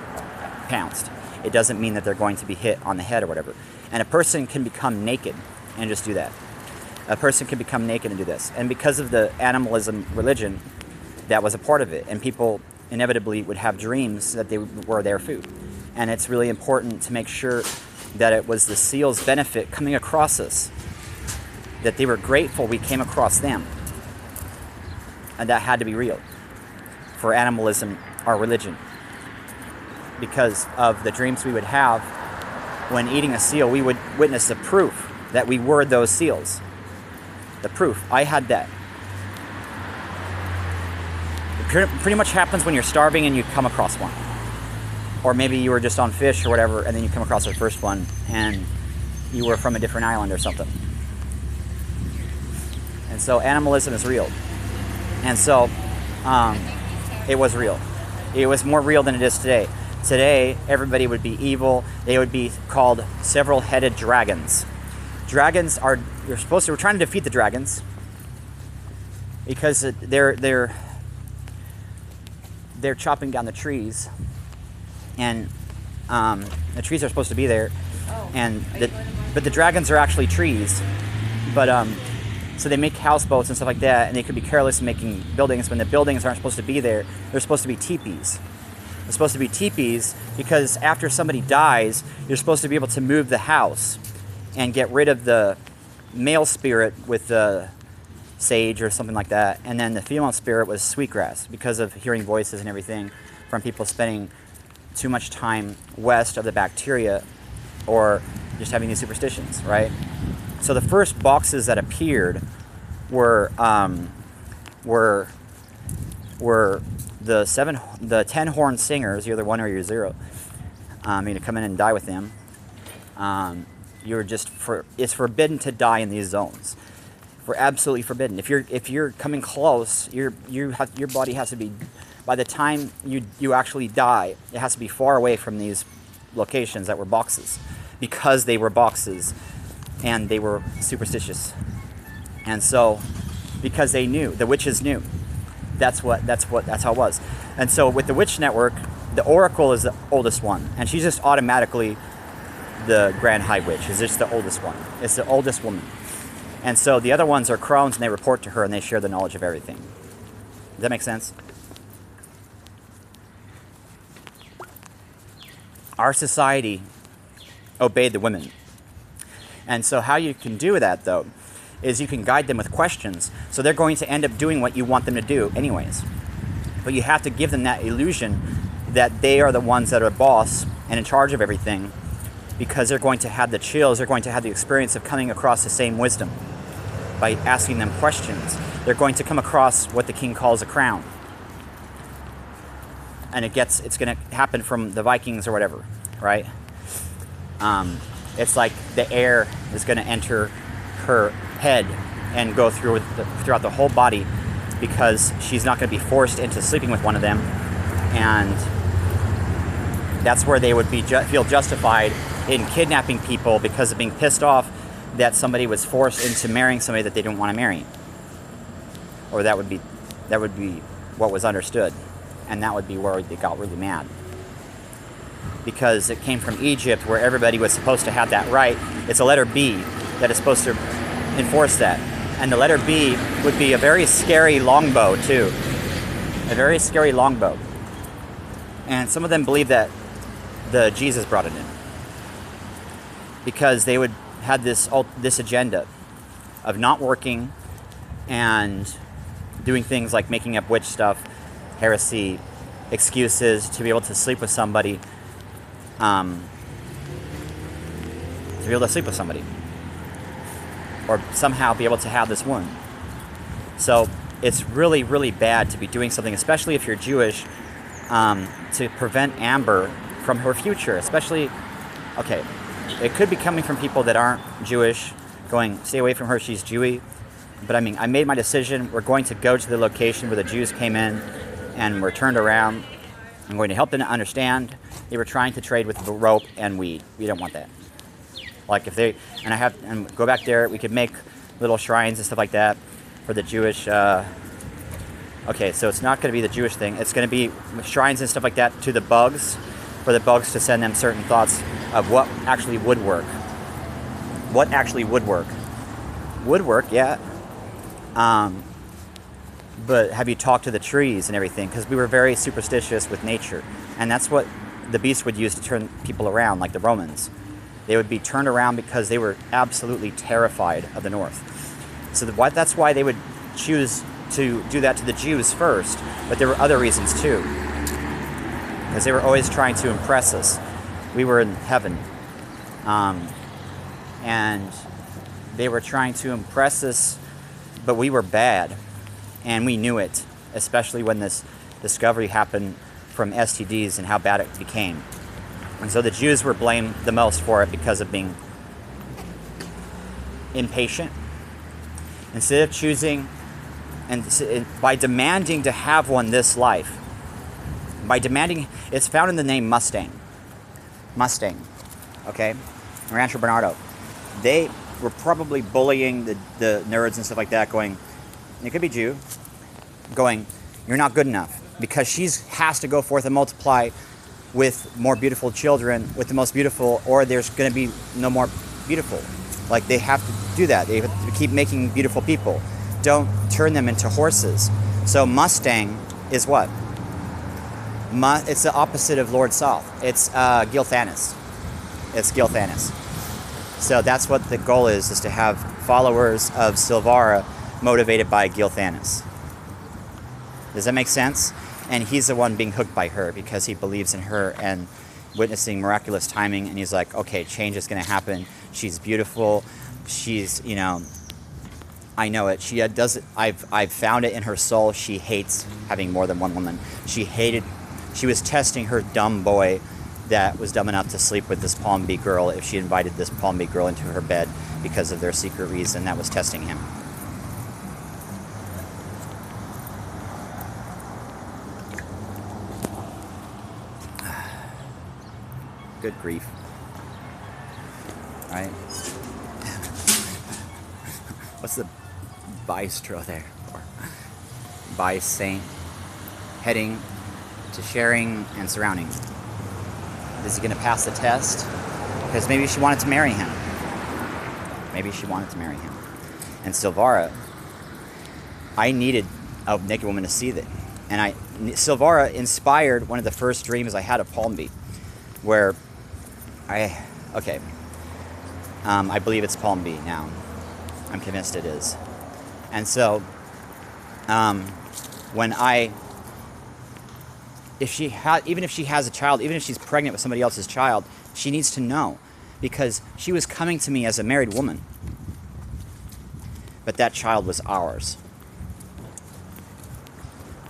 pounced. It doesn't mean that they're going to be hit on the head or whatever. And a person can become naked and just do that. A person can become naked and do this. And because of the animalism religion, that was a part of it. And people inevitably would have dreams that they were their food. And it's really important to make sure that it was the seal's benefit coming across us. That they were grateful we came across them. And that had to be real for animalism, our religion. Because of the dreams we would have when eating a seal, we would witness the proof that we were those seals. The proof. I had that. It pretty much happens when you're starving and you come across one. Or maybe you were just on fish or whatever, and then you come across the first one, and you were from a different island or something. And so animalism is real. And so it was real. It was more real than it is today. Today, everybody would be evil. They would be called several-headed dragons. Dragons are, we're trying to defeat the dragons because they're chopping down the trees, and the trees are supposed to be there, but the dragons are actually trees, but so they make houseboats and stuff like that, and they could be careless in making buildings when the buildings aren't supposed to be there. They're supposed to be teepees. They're supposed to be teepees because after somebody dies, you're supposed to be able to move the house and get rid of the male spirit with the sage or something like that, and then the female spirit was sweetgrass because of hearing voices and everything from people spending too much time west of the bacteria or just having these superstitions, right? So the first boxes that appeared were the 10 horn singers. You're either 1 or you're 0. To come in and die with them. It's forbidden to die in these zones. For absolutely forbidden. If you're coming close, your body has to be, by the time you actually die, it has to be far away from these locations that were boxes, because they were boxes and they were superstitious. And so, because they knew, the witches knew. That's how it was. And so with the Witch Network, the Oracle is the oldest one, and she's just automatically the Grand High Witch. Is just the oldest one. It's the oldest woman. And so the other ones are crones, and they report to her, and they share the knowledge of everything. Does that make sense? Our society obeyed the women. And so how you can do that, though, is you can guide them with questions. So they're going to end up doing what you want them to do anyways. But you have to give them that illusion that they are the ones that are boss and in charge of everything, because they're going to have the chills, they're going to have the experience of coming across the same wisdom by asking them questions. They're going to come across what the king calls a crown. And it's going to happen from the Vikings or whatever, right? It's like the air is going to enter her head and go throughout the whole body, because she's not going to be forced into sleeping with one of them. And that's where they would feel justified in kidnapping people because of being pissed off that somebody was forced into marrying somebody that they didn't want to marry. Or that would be what was understood. And that would be where they got really mad. Because it came from Egypt, where everybody was supposed to have that right. It's a letter B that is supposed to enforce that. And the letter B would be a very scary longbow, too. A very scary longbow. And some of them believe that Jesus brought it in. Because they would have this agenda of not working and doing things like making up witch stuff, heresy, excuses to be able to sleep with somebody, or somehow be able to have this wound. So it's really, really bad to be doing something, especially if you're Jewish, to prevent Amber from her future. Especially, okay, it could be coming from people that aren't Jewish, going, stay away from her, she's Jewy. But I mean, I made my decision. We're going to go to the location where the Jews came in and were turned around. I'm going to help them to understand they were trying to trade with rope and weed. We don't want that. Like if they, and go back there, we could make little shrines and stuff like that for the Jewish, okay, so it's not going to be the Jewish thing. It's going to be shrines and stuff like that to the bugs, for the bugs to send them certain thoughts of what actually would work. What actually would work. Would work, yeah. But have you talked to the trees and everything? Because we were very superstitious with nature. And that's what the beast would use to turn people around, like the Romans. They would be turned around because they were absolutely terrified of the North. So that's why they would choose to do that to the Jews first. But there were other reasons too. Because they were always trying to impress us. We were in heaven. And they were trying to impress us, but we were bad. And we knew it, especially when this discovery happened from STDs and how bad it became. And so the Jews were blamed the most for it because of being impatient. Instead of choosing, and by demanding to have one this life, by demanding, it's found in the name Mustang. Mustang, okay? Rancho Bernardo. They were probably bullying the nerds and stuff like that, going, it could be Jew, going, you're not good enough, because she has to go forth and multiply with more beautiful children, with the most beautiful, or there's going to be no more beautiful. Like, they have to do that. They have to keep making beautiful people. Don't turn them into horses. So Mustang is what? It's the opposite of Lord Soth. It's Gilthanas. It's Gilthanas. So that's what the goal is to have followers of Silvara motivated by Gilthanas. Does that make sense? And he's the one being hooked by her because he believes in her and witnessing miraculous timing. And he's like, okay, change is going to happen. She's beautiful. She's, I know it. She does it. I've found it in her soul. She hates having more than one woman. She was testing her dumb boy that was dumb enough to sleep with this Palm Beach girl if she invited this Palm Beach girl into her bed because of their secret reason. That was testing him. Good grief. All right. What's the bistro there for? By Saint. Heading to sharing and surrounding. Is he going to pass the test? Because maybe she wanted to marry him. Maybe she wanted to marry him. And Silvara, I needed a naked woman to see that. And Silvara inspired one of the first dreams I had of Palm Beach, where I believe it's Palm Beach now. I'm convinced it is. And so, even if she has a child, even if she's pregnant with somebody else's child, she needs to know, because she was coming to me as a married woman, but that child was ours.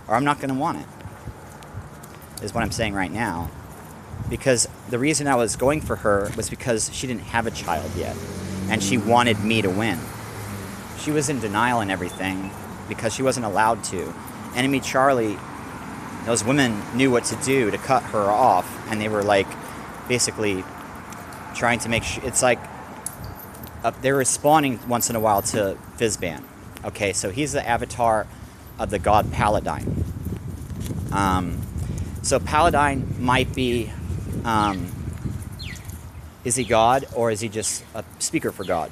Or I'm not going to want it, is what I'm saying right now. Because the reason I was going for her was because she didn't have a child yet, and she wanted me to win. She was in denial and everything because she wasn't allowed to. Enemy Charlie, those women knew what to do to cut her off, and they were like basically trying to make sure, it's like they're responding once in a while to Fizban. Okay, so he's the avatar of the god Paladine. So Paladine might be, is he God, or is he just a speaker for God?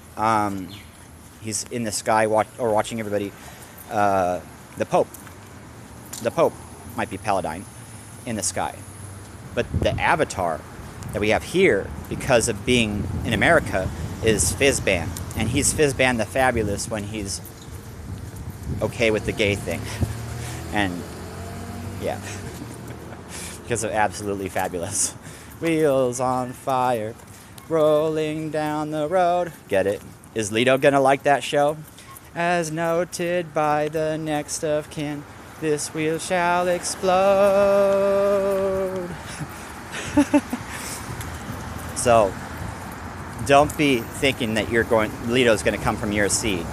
He's in the sky watching everybody. The Pope might be Paladine in the sky. But the avatar that we have here, because of being in America, is Fizban. And he's Fizban the Fabulous when he's okay with the gay thing. And yeah, because of Absolutely Fabulous. Wheels on fire, rolling down the road. Get it? Is Leto gonna like that show? As noted by the next of kin, this wheel shall explode. So, don't be thinking that Leto's going to come from your seed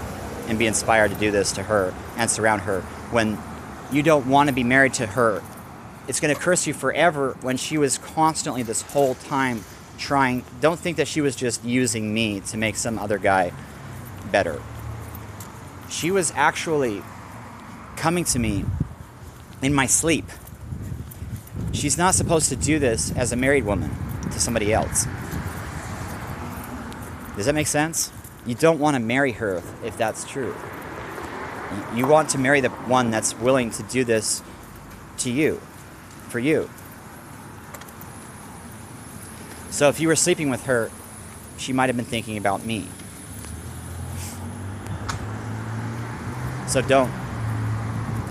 and be inspired to do this to her and surround her when you don't want to be married to her. It's going to curse you forever when she was constantly this whole time trying. Don't think that she was just using me to make some other guy better. She was actually coming to me in my sleep. She's not supposed to do this as a married woman to somebody else. Does that make sense? You don't want to marry her if that's true. You want to marry the one that's willing to do this to you, for you. So if you were sleeping with her, she might have been thinking about me. So don't.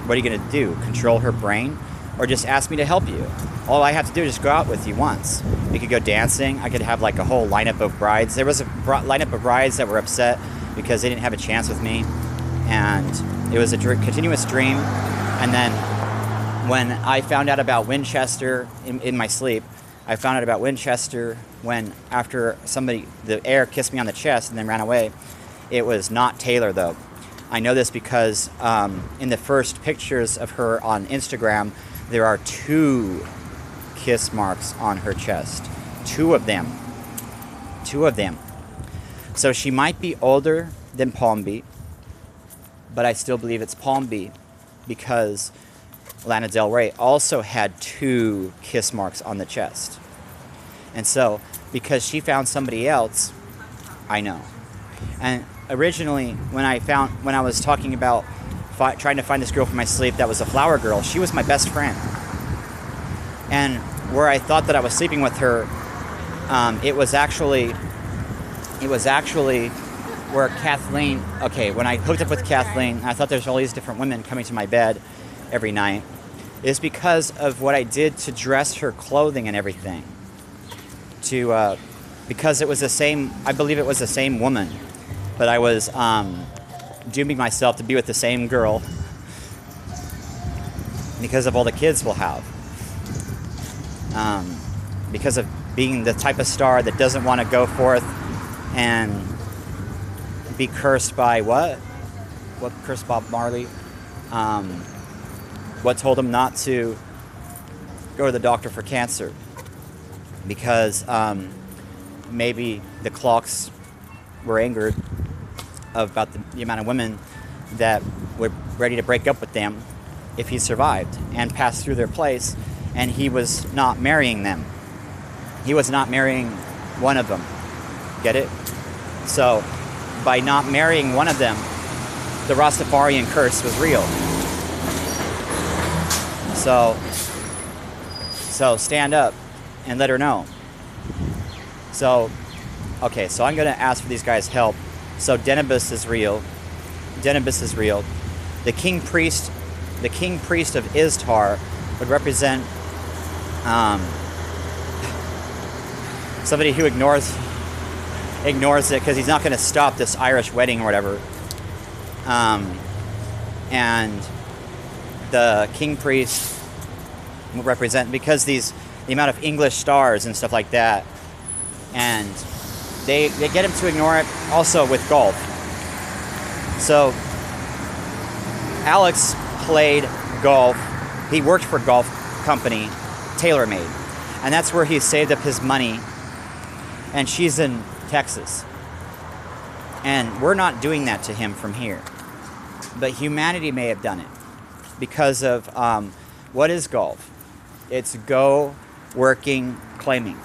What are you going to do? Control her brain? Or just ask me to help you? All I have to do is just go out with you once. We could go dancing. I could have like a whole lineup of brides. There was a lineup of brides that were upset because they didn't have a chance with me. And it was a continuous dream. And then when I found out about Winchester in my sleep, I found out about Winchester when after the air kissed me on the chest and then ran away. It was not Taylor though. I know this because in the first pictures of her on Instagram, there are 2 kiss marks on her chest. 2 of them. 2 of them. So she might be older than Palm Beach, but I still believe it's Palm Beach because Lana Del Rey also had 2 kiss marks on the chest. And so, because she found somebody else, I know. And originally, when I was talking about trying to find this girl for my sleep that was a flower girl, she was my best friend. And where I thought that I was sleeping with her, it was actually where Kathleen, when I hooked up with Kathleen, I thought there's all these different women coming to my bed every night, is because of what I did to dress her clothing and everything. Because it was I believe it was the same woman, but I was dooming myself to be with the same girl because of all the kids we'll have. Because of being the type of star that doesn't want to go forth and be cursed by what? What cursed Bob Marley? What told him not to go to the doctor for cancer? Because maybe the clocks were angered about the amount of women that were ready to break up with them if he survived and passed through their place, and he was not marrying them. He was not marrying one of them. Get it? So, by not marrying one of them, the Rastafarian curse was real. So stand up and let her know. So, okay, so I'm going to ask for these guys' help. So Denibus is real. Denibus is real. The king priest of Istar would represent somebody who ignores it because he's not going to stop this Irish wedding or whatever. And the king priest would represent, because the amount of English stars and stuff like that, and they get him to ignore it also with golf. So Alex played golf. He worked for a golf company, TaylorMade, and that's where he saved up his money. And she's in Texas, and we're not doing that to him from here, but humanity may have done it because of what is golf? It's go, working, claiming.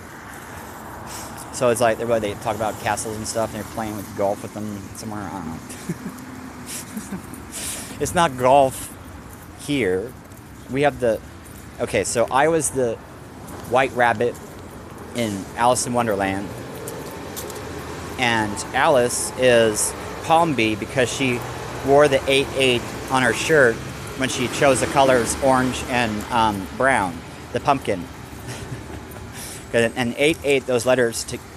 So it's like they talk about castles and stuff, and they're playing with golf with them somewhere. I don't know. It's not golf here. We have okay, so I was the white rabbit in Alice in Wonderland, and Alice is Palmby because she wore the 8-8 on her shirt when she chose the colors orange and brown, the pumpkin. And 8-8,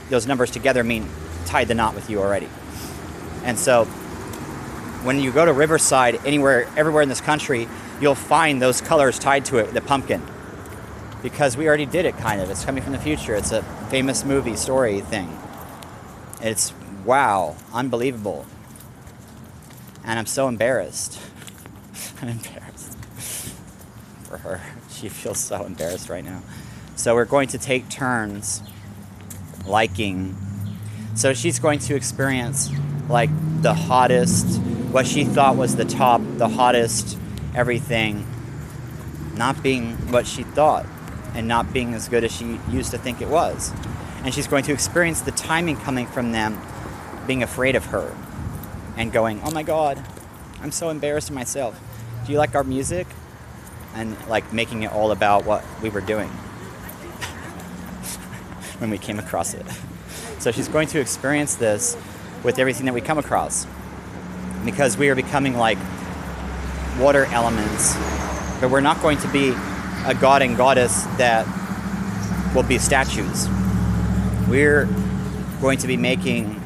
those numbers together mean tied the knot with you already. And so when you go to Riverside, everywhere in this country, you'll find those colors tied to it, the pumpkin. Because we already did it, kind of. It's coming from the future. It's a famous movie story thing. It's, wow, unbelievable. And I'm so embarrassed. I'm embarrassed for her. She feels so embarrassed right now. So we're going to take turns liking. So she's going to experience like the hottest, what she thought was the top, the hottest, everything, not being what she thought and not being as good as she used to think it was. And she's going to experience the timing coming from them being afraid of her and going, oh my God, I'm so embarrassed of myself. Do you like our music? And like making it all about what we were doing when we came across it. So she's going to experience this with everything that we come across, because we are becoming like water elements, but we're not going to be a god and goddess that will be statues. We're going to be making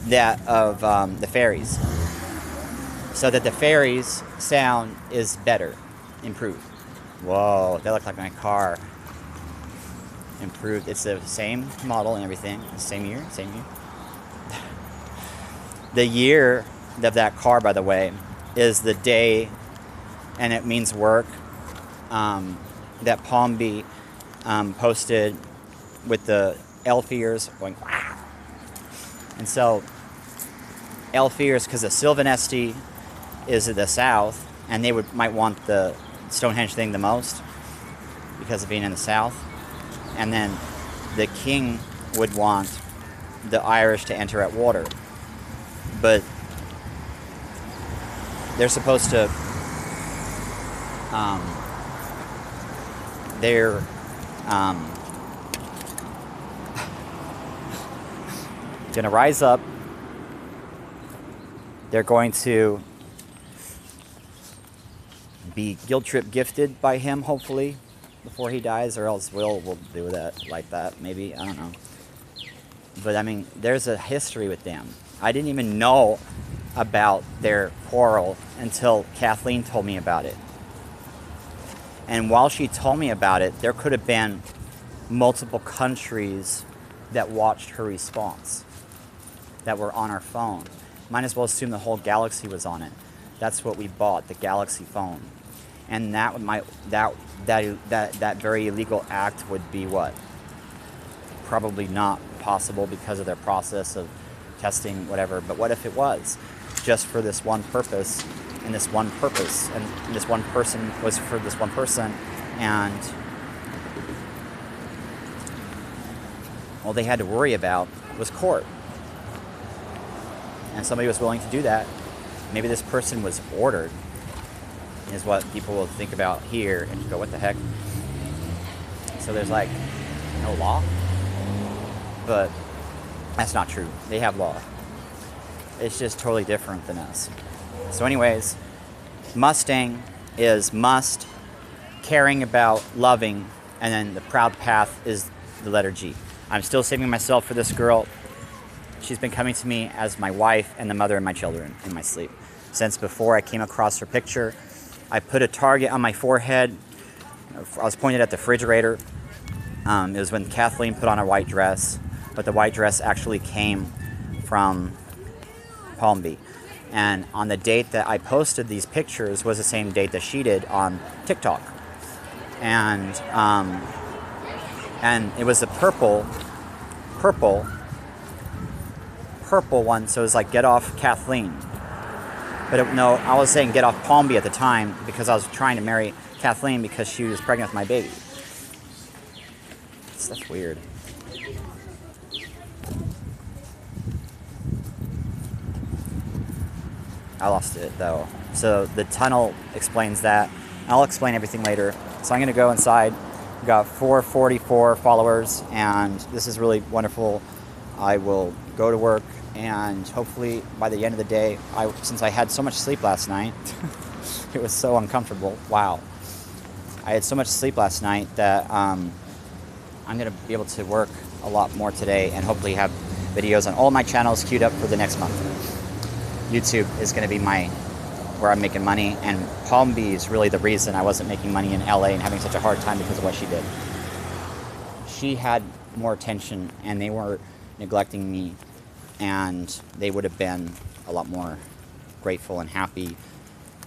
that of the fairies, so that the fairies' sound is better, improved. Whoa, that looked like my car. Improved. It's the same model and everything. Same year. The year of that car, by the way, is the day, and it means work, that Palmby posted with the elf ears going, wow. And so elf ears, because the Sylvanesti is in the south, and they might want the Stonehenge thing the most because of being in the south. And then the king would want the Irish to enter at water. But they're supposed to, they're going to rise up. They're going to be guilt trip gifted by him, hopefully, before he dies, or else we'll do that like that, maybe, I don't know. But I mean, there's a history with them. I didn't even know about their quarrel until Kathleen told me about it. And while she told me about it, there could have been multiple countries that watched her response, that were on our phone. Might as well assume the whole galaxy was on it. That's what we bought, the Galaxy phone. And that very illegal act would be what? Probably not possible because of their process of testing, whatever. But what if it was just for this one purpose, and this one purpose, and this one person was for this one person, and all they had to worry about was court. And somebody was willing to do that maybe this person was ordered, is what people will think about here and go, what the heck? So there's like no law, but that's not true. They have law. It's just totally different than us. So anyways, Mustang is must, caring about, loving, and then the proud path is the letter G. I'm still saving myself for this girl. She's been coming to me as my wife and the mother of my children in my sleep. Since before I came across her picture, I put a target on my forehead. I was pointed at the refrigerator. It was when Kathleen put on a white dress, but the white dress actually came from Palm Beach. And on the date that I posted these pictures was the same date that she did on TikTok. And it was the purple one, so it was like get off Kathleen. But no, I was saying get off Palm Beach at the time because I was trying to marry Kathleen because she was pregnant with my baby. That's weird. I lost it though. So the tunnel explains that. I'll explain everything later. So I'm gonna go inside. We've got 444 followers, and this is really wonderful. I will go to work, and hopefully by the end of the day, since I had so much sleep last night, it was so uncomfortable. Wow. I had so much sleep last night that I'm gonna be able to work a lot more today, and hopefully have videos on all my channels queued up for the next month. YouTube is going to be where I'm making money, and Palm Beach is really the reason I wasn't making money in LA and having such a hard time because of what she did. She had more attention, and they were neglecting me, and they would have been a lot more grateful and happy.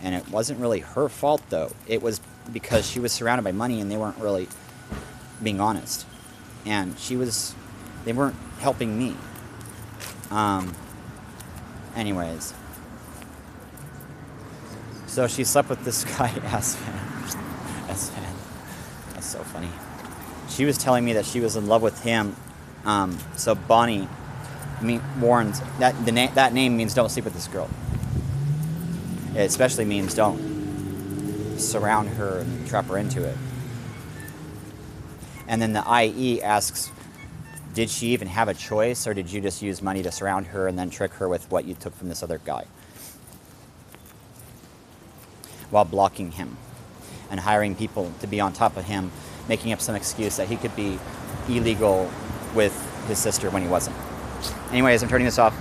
And it wasn't really her fault, though. It was because she was surrounded by money, and they weren't really being honest. And they weren't helping me. Anyways, so she slept with this guy, S-Fan. S-Fan. That's so funny. She was telling me that she was in love with him. So Bonnie warns that name means don't sleep with this girl. It especially means don't surround her and trap her into it. And then the IE asks, did she even have a choice, or did you just use money to surround her and then trick her with what you took from this other guy? While blocking him and hiring people to be on top of him, making up some excuse that he could be illegal with his sister when he wasn't. Anyways, I'm turning this off.